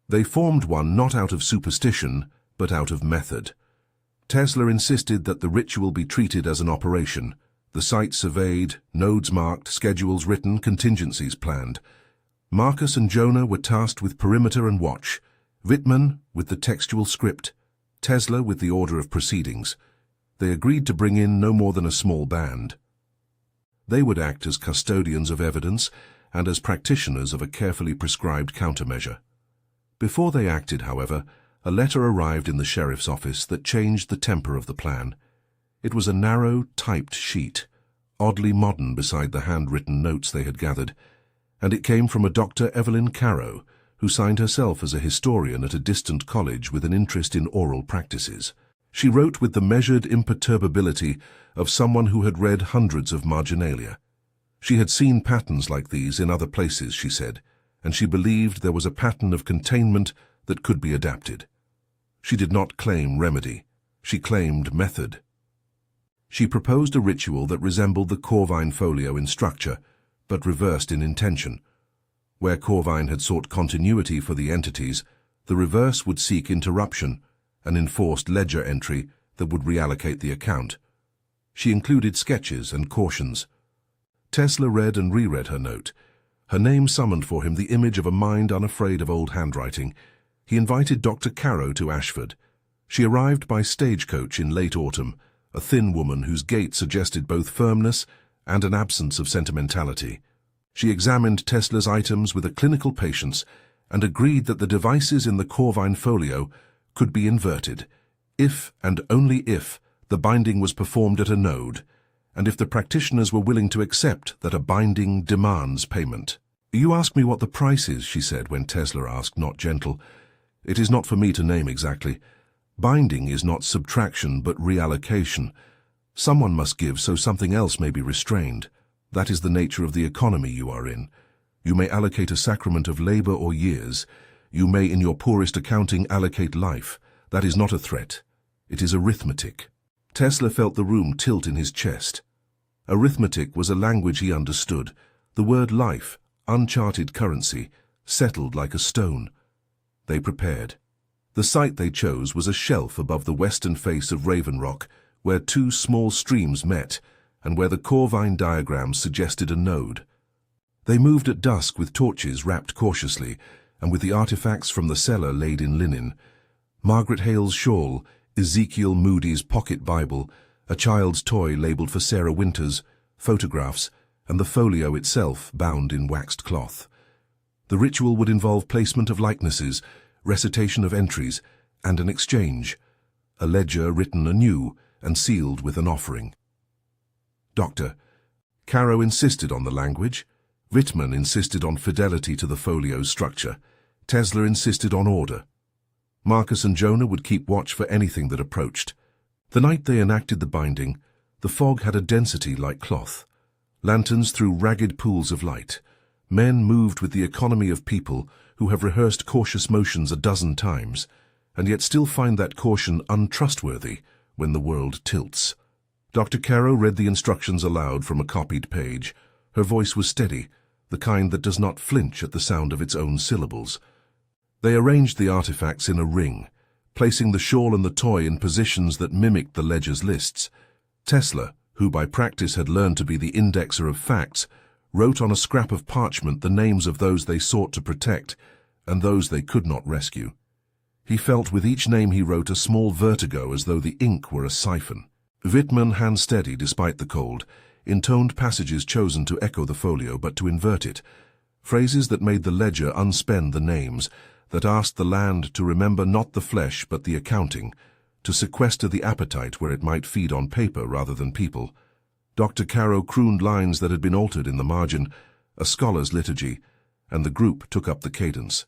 They formed one not out of superstition, but out of method. Tesler insisted that the ritual be treated as an operation, the site surveyed, nodes marked, schedules written, contingencies planned. Marcus and Jonah were tasked with perimeter and watch, Whitman with the textual script, Tesler with the order of proceedings. They agreed to bring in no more than a small band. They would act as custodians of evidence and as practitioners of a carefully prescribed countermeasure. Before they acted, however, a letter arrived in the sheriff's office that changed the temper of the plan. It was a narrow, typed sheet, oddly modern beside the handwritten notes they had gathered, and it came from a Dr. Evelyn Carrow, who signed herself as a historian at a distant college with an interest in oral practices. She wrote with the measured imperturbability of someone who had read hundreds of marginalia. She had seen patterns like these in other places, she said, and she believed there was a pattern of containment that could be adapted. She did not claim remedy. She claimed method. She proposed a ritual that resembled the Corvine folio in structure, but reversed in intention. Where Corvine had sought continuity for the entities, the reverse would seek interruption, an enforced ledger entry that would reallocate the account. She included sketches and cautions. Tesler read and reread her note. Her name summoned for him the image of a mind unafraid of old handwriting. He invited Dr. Carrow to Asheford. She arrived by stagecoach in late autumn, a thin woman whose gait suggested both firmness and an absence of sentimentality. She examined Tesler's items with a clinical patience and agreed that the devices in the Corvine folio could be inverted, if and only if the binding was performed at a node, and if the practitioners were willing to accept that a binding demands payment. "You ask me what the price is," she said when Tesler asked, not gentle. "It is not for me to name exactly. Binding is not subtraction but reallocation. Someone must give so something else may be restrained. That is the nature of the economy you are in. You may allocate a sacrament of labor or years. You may, in your poorest accounting, allocate life. That is not a threat. It is arithmetic." Tesler felt the room tilt in his chest. Arithmetic was a language he understood. The word life, uncharted currency, settled like a stone. They prepared. The site they chose was a shelf above the western face of Raven Rock, where two small streams met, and where the Corvine diagrams suggested a node. They moved at dusk with torches wrapped cautiously, and with the artifacts from the cellar laid in linen. Margaret Hale's shawl, Ezekiel Moody's pocket Bible, a child's toy labelled for Sarah Winters, photographs, and the folio itself bound in waxed cloth. The ritual would involve placement of likenesses, recitation of entries, and an exchange, a ledger written anew and sealed with an offering. Dr. Caro insisted on the language. Whitman insisted on fidelity to the folio's structure. Tesler insisted on order. Marcus and Jonah would keep watch for anything that approached. The night they enacted the binding, the fog had a density like cloth. Lanterns threw ragged pools of light. Men moved with the economy of people who have rehearsed cautious motions a dozen times, and yet still find that caution untrustworthy when the world tilts. Dr. Caro read the instructions aloud from a copied page. Her voice was steady, the kind that does not flinch at the sound of its own syllables. They arranged the artifacts in a ring, placing the shawl and the toy in positions that mimicked the ledger's lists. Tesler, who by practice had learned to be the indexer of facts, wrote on a scrap of parchment the names of those they sought to protect and those they could not rescue. He felt with each name he wrote a small vertigo as though the ink were a siphon. Whitman, hand-steady despite the cold, intoned passages chosen to echo the folio but to invert it, phrases that made the ledger unspend the names, that asked the land to remember not the flesh but the accounting, to sequester the appetite where it might feed on paper rather than people. Dr. Caro crooned lines that had been altered in the margin, a scholar's liturgy, and the group took up the cadence.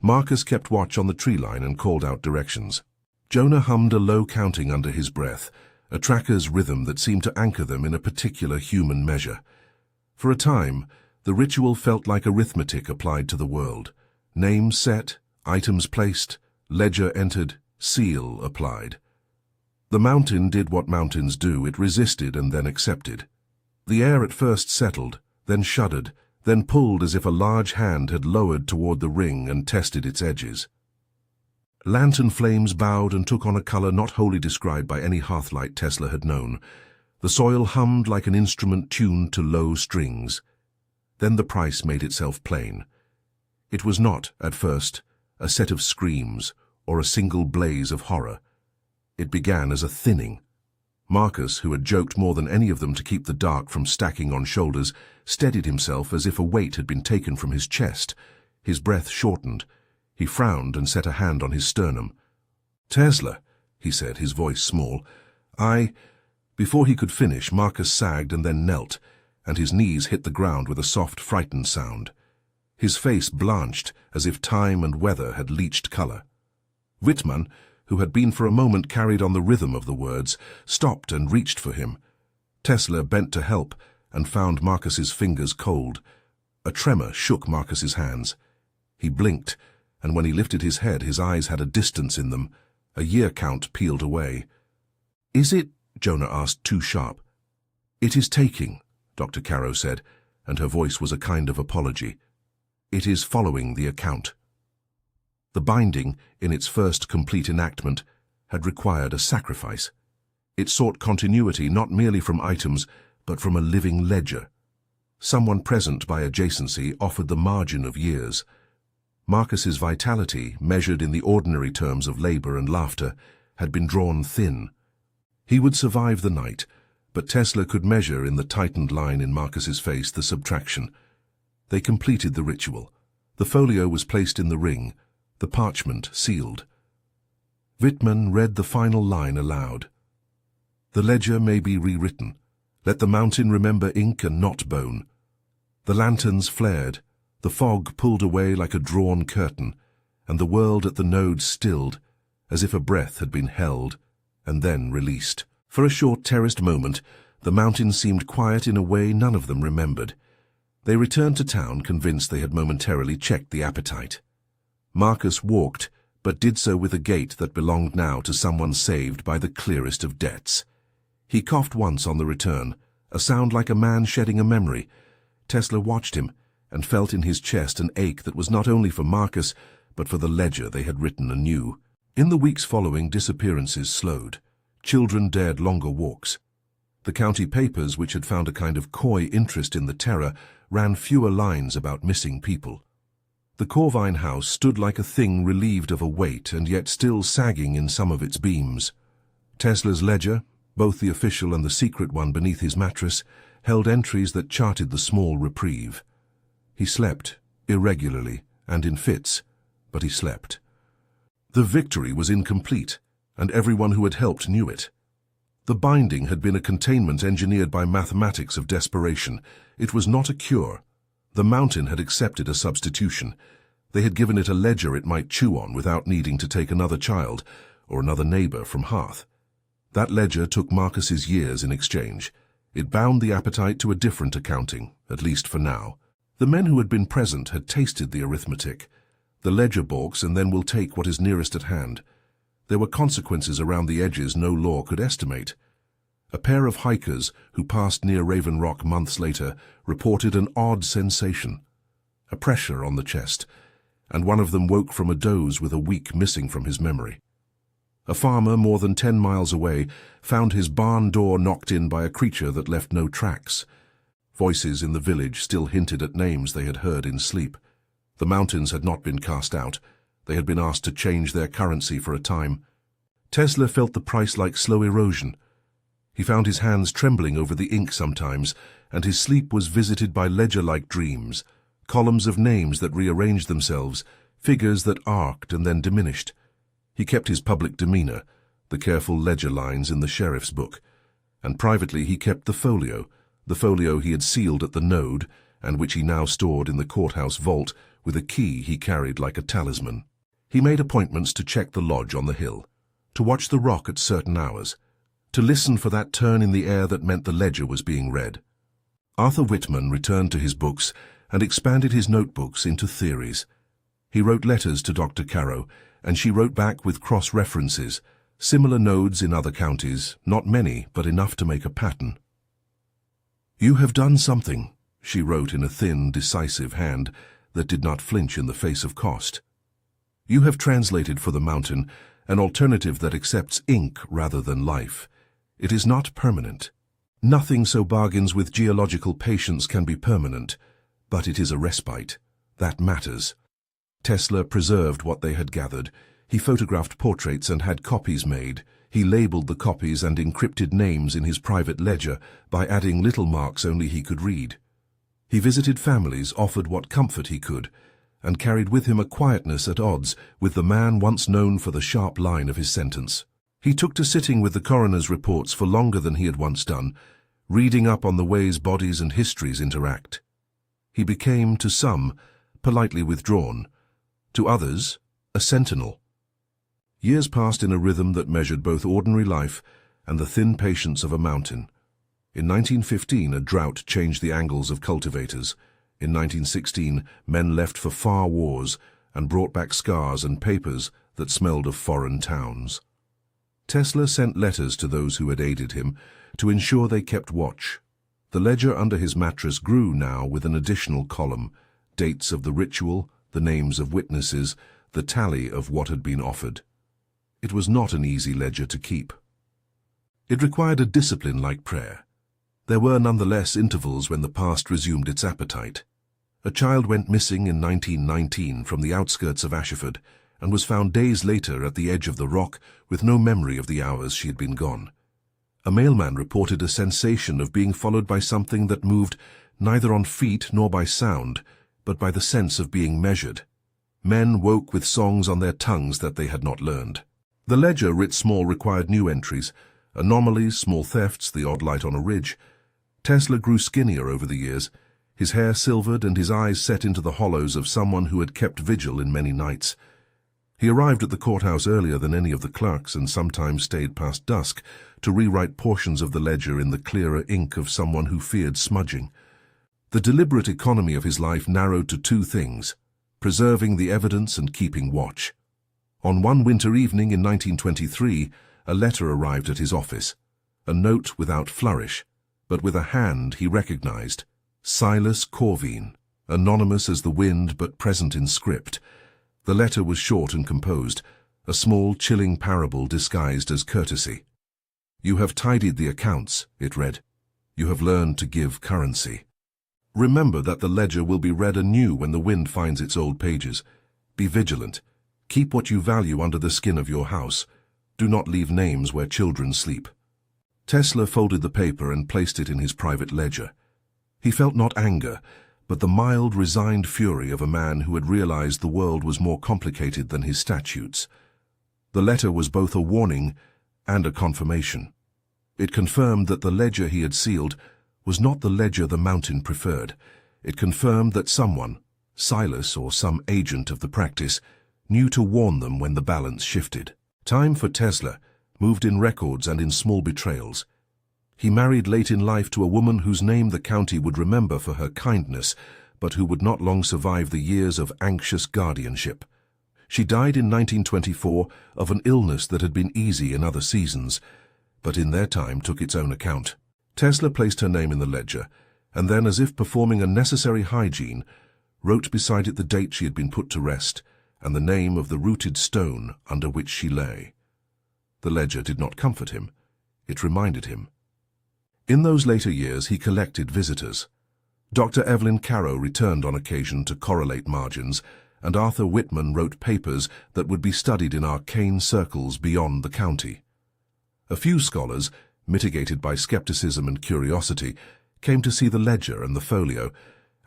Marcus kept watch on the tree line and called out directions. Jonah hummed a low counting under his breath, a tracker's rhythm that seemed to anchor them in a particular human measure. For a time, the ritual felt like arithmetic applied to the world. Names set, items placed, ledger entered, seal applied. The mountain did what mountains do. It resisted and then accepted. The air at first settled, then shuddered, then pulled as if a large hand had lowered toward the ring and tested its edges. Lantern flames bowed and took on a color not wholly described by any hearthlight Tesler had known. The soil hummed like an instrument tuned to low strings. Then the price made itself plain. It was not, at first, a set of screams or a single blaze of horror. It began as a thinning. Marcus, who had joked more than any of them to keep the dark from stacking on shoulders, steadied himself as if a weight had been taken from his chest. His breath shortened. He frowned and set a hand on his sternum. "Tesler," he said, his voice small. Before he could finish, Marcus sagged and then knelt, and his knees hit the ground with a soft, frightened sound. His face blanched as if time and weather had leached color. Whitman, who had been for a moment carried on the rhythm of the words, stopped and reached for him. Tesler bent to help and found Marcus's fingers cold. A tremor shook Marcus's hands. He blinked, and when he lifted his head, his eyes had a distance in them. A year count peeled away. "Is it?" Jonah asked, too sharp. "It is taking," Dr. Caro said, and her voice was a kind of apology. "It is following the account." The binding, in its first complete enactment, had required a sacrifice. It sought continuity not merely from items, but from a living ledger. Someone present by adjacency offered the margin of years. Marcus's vitality, measured in the ordinary terms of labor and laughter, had been drawn thin. He would survive the night, but Tesler could measure in the tightened line in Marcus's face the subtraction. They completed the ritual. The folio was placed in the ring, the parchment sealed. Whitman read the final line aloud. "The ledger may be rewritten. Let the mountain remember ink and not bone." The lanterns flared, the fog pulled away like a drawn curtain, and the world at the nodes stilled, as if a breath had been held and then released. For a short terraced moment, the mountain seemed quiet in a way none of them remembered. They returned to town, convinced they had momentarily checked the appetite. Marcus walked, but did so with a gait that belonged now to someone saved by the clearest of debts. He coughed once on the return, a sound like a man shedding a memory. Tesler watched him and felt in his chest an ache that was not only for Marcus, but for the ledger they had written anew. In the weeks following, disappearances slowed. Children dared longer walks. The county papers, which had found a kind of coy interest in the terror, ran fewer lines about missing people. The Corvine house stood like a thing relieved of a weight and yet still sagging in some of its beams. Tesler's ledger, both the official and the secret one beneath his mattress, held entries that charted the small reprieve. He slept, irregularly and in fits, but he slept. The victory was incomplete, and everyone who had helped knew it. The binding had been a containment engineered by mathematics of desperation. It was not a cure. The mountain had accepted a substitution. They had given it a ledger it might chew on without needing to take another child or another neighbor from Hearth. That ledger took Marcus's years in exchange. It bound the appetite to a different accounting, at least for now. The men who had been present had tasted the arithmetic. The ledger balks and then will take what is nearest at hand. There were consequences around the edges no law could estimate. A pair of hikers who passed near Raven Rock months later reported an odd sensation, a pressure on the chest, and one of them woke from a doze with a week missing from his memory. A farmer more than 10 miles away found his barn door knocked in by a creature that left no tracks. Voices in the village still hinted at names they had heard in sleep. The mountains had not been cast out. They had been asked to change their currency for a time. Tesler felt the price like slow erosion. He found his hands trembling over the ink sometimes, and his sleep was visited by ledger-like dreams, columns of names that rearranged themselves, figures that arced and then diminished. He kept his public demeanor, the careful ledger lines in the sheriff's book, and privately he kept the folio he had sealed at the node and which he now stored in the courthouse vault with a key he carried like a talisman. He made appointments to check the lodge on the hill, to watch the rock at certain hours, to listen for that turn in the air that meant the ledger was being read. Arthur Whitman returned to his books and expanded his notebooks into theories. He wrote letters to Dr. Carrow, and she wrote back with cross-references, similar nodes in other counties, not many, but enough to make a pattern. "You have done something," she wrote in a thin, decisive hand that did not flinch in the face of cost. "You have translated for the mountain an alternative that accepts ink rather than life. It is not permanent. Nothing so bargains with geological patience can be permanent, but it is a respite. That matters." Tesler preserved what they had gathered. He photographed portraits and had copies made. He labeled the copies and encrypted names in his private ledger by adding little marks only he could read. He visited families, offered what comfort he could, and carried with him a quietness at odds with the man once known for the sharp line of his sentence. He took to sitting with the coroner's reports for longer than he had once done, reading up on the ways bodies and histories interact. He became, to some, politely withdrawn, to others, a sentinel. Years passed in a rhythm that measured both ordinary life and the thin patience of a mountain. In 1915, a drought changed the angles of cultivators. In 1916, men left for far wars and brought back scars and papers that smelled of foreign towns. Tesler sent letters to those who had aided him to ensure they kept watch. The ledger under his mattress grew now with an additional column, dates of the ritual, the names of witnesses, the tally of what had been offered. It was not an easy ledger to keep. It required a discipline like prayer. There were nonetheless intervals when the past resumed its appetite. A child went missing in 1919 from the outskirts of Asheford and was found days later at the edge of the rock with no memory of the hours she had been gone. A mailman reported a sensation of being followed by something that moved neither on feet nor by sound, but by the sense of being measured. Men woke with songs on their tongues that they had not learned. The ledger, writ small, required new entries, anomalies, small thefts, the odd light on a ridge. Tesler grew skinnier over the years, his hair silvered and his eyes set into the hollows of someone who had kept vigil in many nights. He arrived at the courthouse earlier than any of the clerks and sometimes stayed past dusk to rewrite portions of the ledger in the clearer ink of someone who feared smudging. The deliberate economy of his life narrowed to two things: preserving the evidence and keeping watch. On one winter evening in 1923, a letter arrived at his office, a note without flourish, but with a hand he recognized. Silas Corvine, anonymous as the wind but present in script. The letter was short and composed, a small, chilling parable disguised as courtesy. "You have tidied the accounts," it read. "You have learned to give currency." Remember that the ledger will be read anew when the wind finds its old pages. Be vigilant. Keep what you value under the skin of your house. Do not leave names where children sleep. Tesler folded the paper and placed it in his private ledger. He felt not anger, but the mild, resigned fury of a man who had realized the world was more complicated than his statutes. The letter was both a warning and a confirmation. It confirmed that the ledger he had sealed was not the ledger the mountain preferred. It confirmed that someone, Silas or some agent of the practice, knew to warn them when the balance shifted. Time for Tesler moved in records and in small betrayals. He married late in life to a woman whose name the county would remember for her kindness, but who would not long survive the years of anxious guardianship. She died in 1924 of an illness that had been easy in other seasons, but in their time took its own account. Tesler placed her name in the ledger, and then, as if performing a necessary hygiene, wrote beside it the date she had been put to rest and the name of the rooted stone under which she lay. The ledger did not comfort him. It reminded him. In those later years he collected visitors. Dr. Evelyn Carrow returned on occasion to correlate margins, and Arthur Whitman wrote papers that would be studied in arcane circles beyond the county. A few scholars, mitigated by skepticism and curiosity, came to see the ledger and the folio,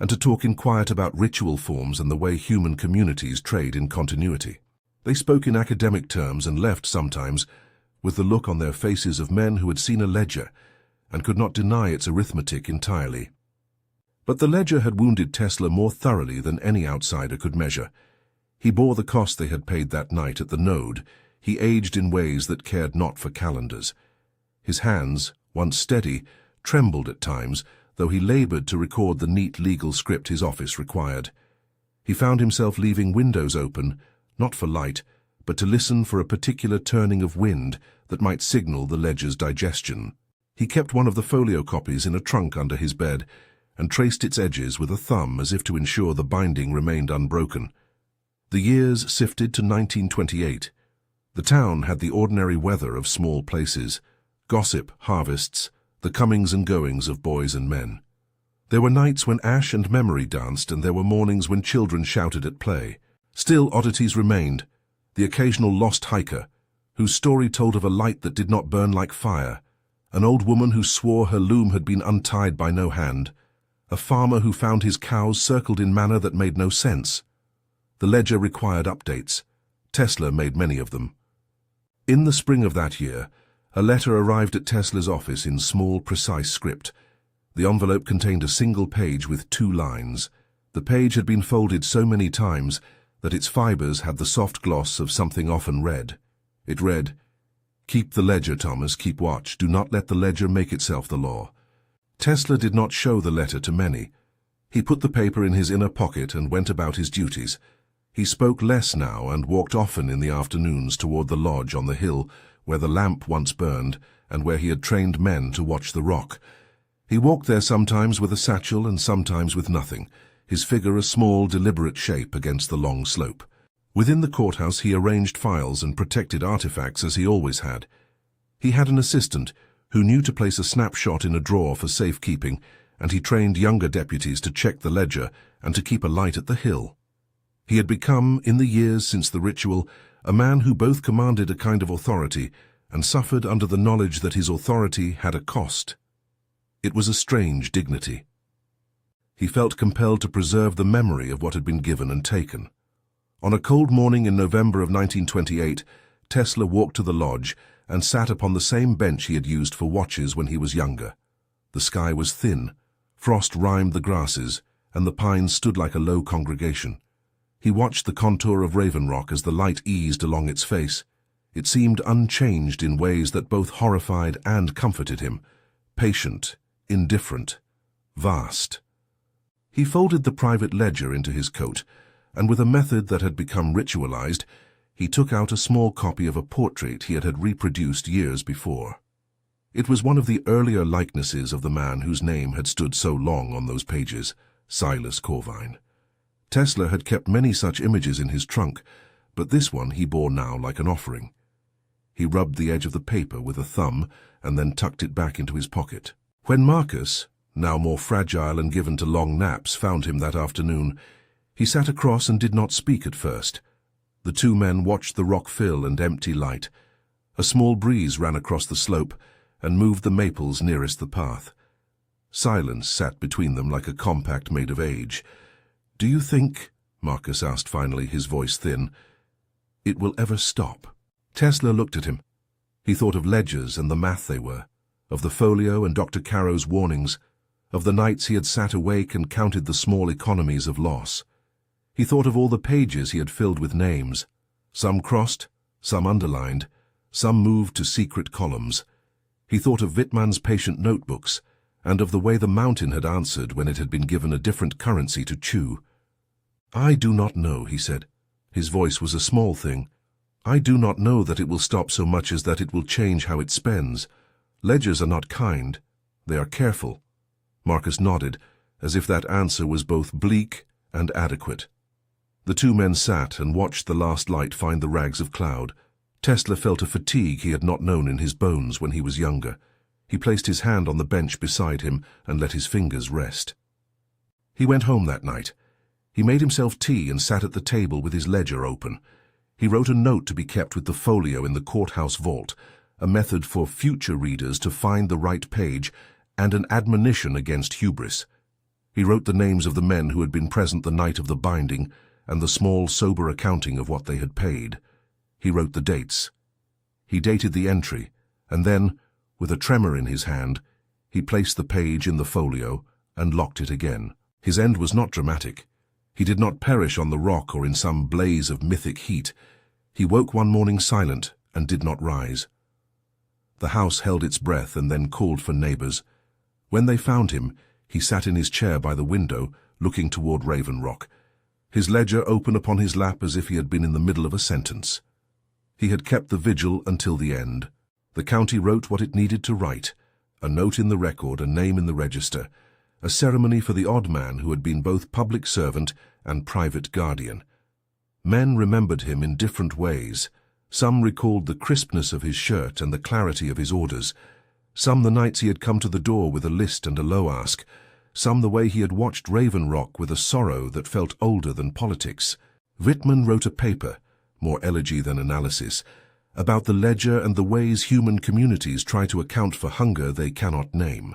and to talk in quiet about ritual forms and the way human communities trade in continuity. They spoke in academic terms and left sometimes with the look on their faces of men who had seen a ledger and could not deny its arithmetic entirely. But the ledger had wounded Tesler more thoroughly than any outsider could measure. He bore the cost they had paid that night at the Node. He aged in ways that cared not for calendars. His hands, once steady, trembled at times, though he labored to record the neat legal script his office required. He found himself leaving windows open, not for light, but to listen for a particular turning of wind that might signal the ledger's digestion. He kept one of the folio copies in a trunk under his bed and traced its edges with a thumb as if to ensure the binding remained unbroken. The years sifted to 1928. The town had the ordinary weather of small places: gossip, harvests, the comings and goings of boys and men. There were nights when ash and memory danced, and there were mornings when children shouted at play. Still, oddities remained. The occasional lost hiker, whose story told of a light that did not burn like fire, an old woman who swore her loom had been untied by no hand, a farmer who found his cows circled in manner that made no sense. The ledger required updates. Tesler made many of them. In the spring of that year, a letter arrived at Tesler's office in small, precise script. The envelope contained a single page with 2 lines. The page had been folded so many times that its fibers had the soft gloss of something often read. It read, "Keep the ledger, Thomas, keep watch. Do not let the ledger make itself the law." Tesler did not show the letter to many. He put the paper in his inner pocket and went about his duties. He spoke less now and walked often in the afternoons toward the lodge on the hill where the lamp once burned and where he had trained men to watch the rock. He walked there sometimes with a satchel and sometimes with nothing, his figure a small, deliberate shape against the long slope. Within the courthouse he arranged files and protected artifacts as he always had. He had an assistant who knew to place a snapshot in a drawer for safekeeping, and he trained younger deputies to check the ledger and to keep a light at the hill. He had become, in the years since the ritual, a man who both commanded a kind of authority and suffered under the knowledge that his authority had a cost. It was a strange dignity. He felt compelled to preserve the memory of what had been given and taken. On a cold morning in November of 1928, Tesler walked to the lodge and sat upon the same bench he had used for watches when he was younger. The sky was thin, frost rimed the grasses, and the pines stood like a low congregation. He watched the contour of Raven Rock as the light eased along its face. It seemed unchanged in ways that both horrified and comforted him, patient, indifferent, vast. He folded the private ledger into his coat, and with a method that had become ritualized, he took out a small copy of a portrait he had reproduced years before. It was one of the earlier likenesses of the man whose name had stood so long on those pages, Silas Corvine. Tesler had kept many such images in his trunk, but this one he bore now like an offering. He rubbed the edge of the paper with a thumb and then tucked it back into his pocket. When Marcus, now more fragile and given to long naps, found him that afternoon. He sat across and did not speak at first. The two men watched the rock fill and empty light. A small breeze ran across the slope and moved the maples nearest the path. Silence sat between them like a compact made of age. "Do you think," Marcus asked finally, his voice thin, "it will ever stop?" Tesler looked at him. He thought of ledgers and the math they were, of the folio and Dr. Caro's warnings, of the nights he had sat awake and counted the small economies of loss. He thought of all the pages he had filled with names, some crossed, some underlined, some moved to secret columns. He thought of Wittmann's patient notebooks, and of the way the mountain had answered when it had been given a different currency to chew. "I do not know," he said. His voice was a small thing. "I do not know that it will stop so much as that it will change how it spends. Ledgers are not kind. They are careful." Marcus nodded, as if that answer was both bleak and adequate. The two men sat and watched the last light find the rags of cloud. Tesler felt a fatigue he had not known in his bones when he was younger. He placed his hand on the bench beside him and let his fingers rest. He went home that night. He made himself tea and sat at the table with his ledger open. He wrote a note to be kept with the folio in the courthouse vault, a method for future readers to find the right page, and an admonition against hubris. He wrote the names of the men who had been present the night of the binding, and the small, sober accounting of what they had paid. He wrote the dates. He dated the entry, and then, with a tremor in his hand, he placed the page in the folio and locked it again. His end was not dramatic. He did not perish on the rock or in some blaze of mythic heat. He woke one morning silent and did not rise. The house held its breath and then called for neighbors. When they found him, he sat in his chair by the window, looking toward Raven Rock, his ledger open upon his lap as if he had been in the middle of a sentence. He had kept the vigil until the end. The county wrote what it needed to write, a note in the record, a name in the register, a ceremony for the odd man who had been both public servant and private guardian. Men remembered him in different ways. Some recalled the crispness of his shirt and the clarity of his orders. Some the nights he had come to the door with a list and a low ask. Some the way he had watched Raven Rock with a sorrow that felt older than politics. Wittmann wrote a paper, more elegy than analysis, about the ledger and the ways human communities try to account for hunger they cannot name.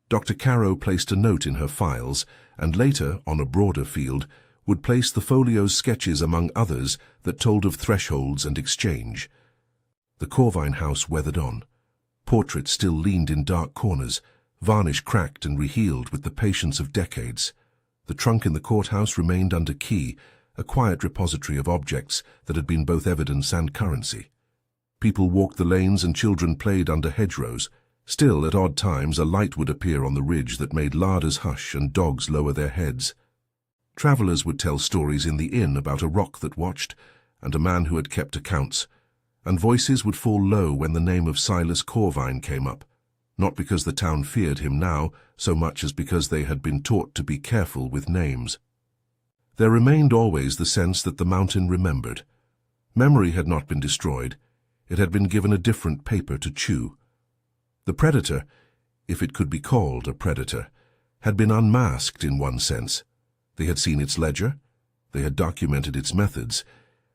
Dr. Caro placed a note in her files, and later, on a broader field, would place the folio's sketches among others that told of thresholds and exchange. The Corvine house weathered on. Portraits still leaned in dark corners, varnish cracked and rehealed with the patience of decades. The trunk in the courthouse remained under key, a quiet repository of objects that had been both evidence and currency. People walked the lanes and children played under hedgerows. Still, at odd times, a light would appear on the ridge that made larders hush and dogs lower their heads. Travellers would tell stories in the inn about a rock that watched, and a man who had kept accounts, and voices would fall low when the name of Silas Corvine came up, not because the town feared him now, so much as because they had been taught to be careful with names. There remained always the sense that the mountain remembered. Memory had not been destroyed. It had been given a different paper to chew. The predator, if it could be called a predator, had been unmasked in one sense. They had seen its ledger, they had documented its methods,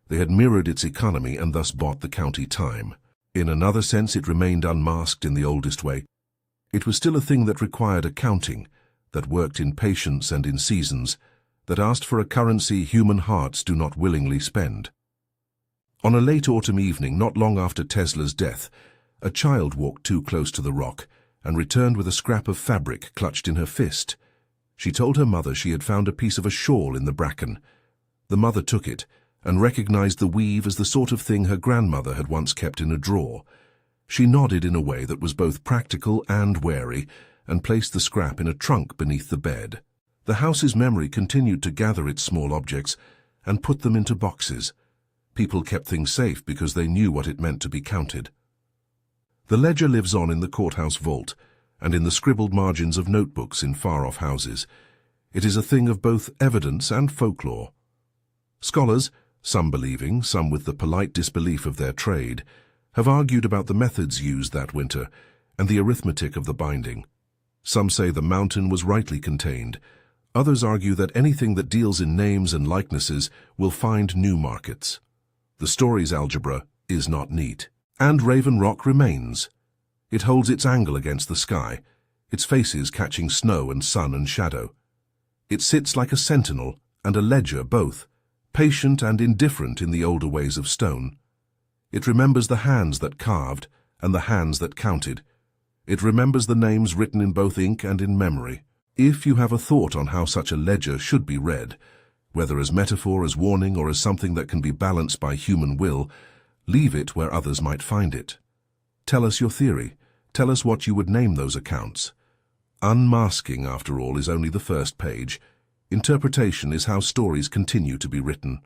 they had mirrored its economy and thus bought the county time. In another sense it remained unmasked in the oldest way. It was still a thing that required accounting, that worked in patience and in seasons, that asked for a currency human hearts do not willingly spend. On a late autumn evening, not long after Tesler's death, a child walked too close to the rock and returned with a scrap of fabric clutched in her fist. She told her mother she had found a piece of a shawl in the bracken. The mother took it and recognized the weave as the sort of thing her grandmother had once kept in a drawer. She nodded in a way that was both practical and wary and placed the scrap in a trunk beneath the bed. The house's memory continued to gather its small objects and put them into boxes. People kept things safe because they knew what it meant to be counted. The ledger lives on in the courthouse vault and in the scribbled margins of notebooks in far-off houses. It is a thing of both evidence and folklore. Scholars, some believing, some with the polite disbelief of their trade, have argued about the methods used that winter and the arithmetic of the binding. Some say the mountain was rightly contained. Others argue that anything that deals in names and likenesses will find new markets. The story's algebra is not neat. And Raven Rock remains. It holds its angle against the sky, its faces catching snow and sun and shadow. It sits like a sentinel and a ledger both, patient and indifferent in the older ways of stone. It remembers the hands that carved and the hands that counted. It remembers the names written in both ink and in memory. If you have a thought on how such a ledger should be read, whether as metaphor, as warning, or as something that can be balanced by human will, leave it where others might find it. Tell us your theory. Tell us what you would name those accounts. Unmasking, after all, is only the first page. Interpretation is how stories continue to be written.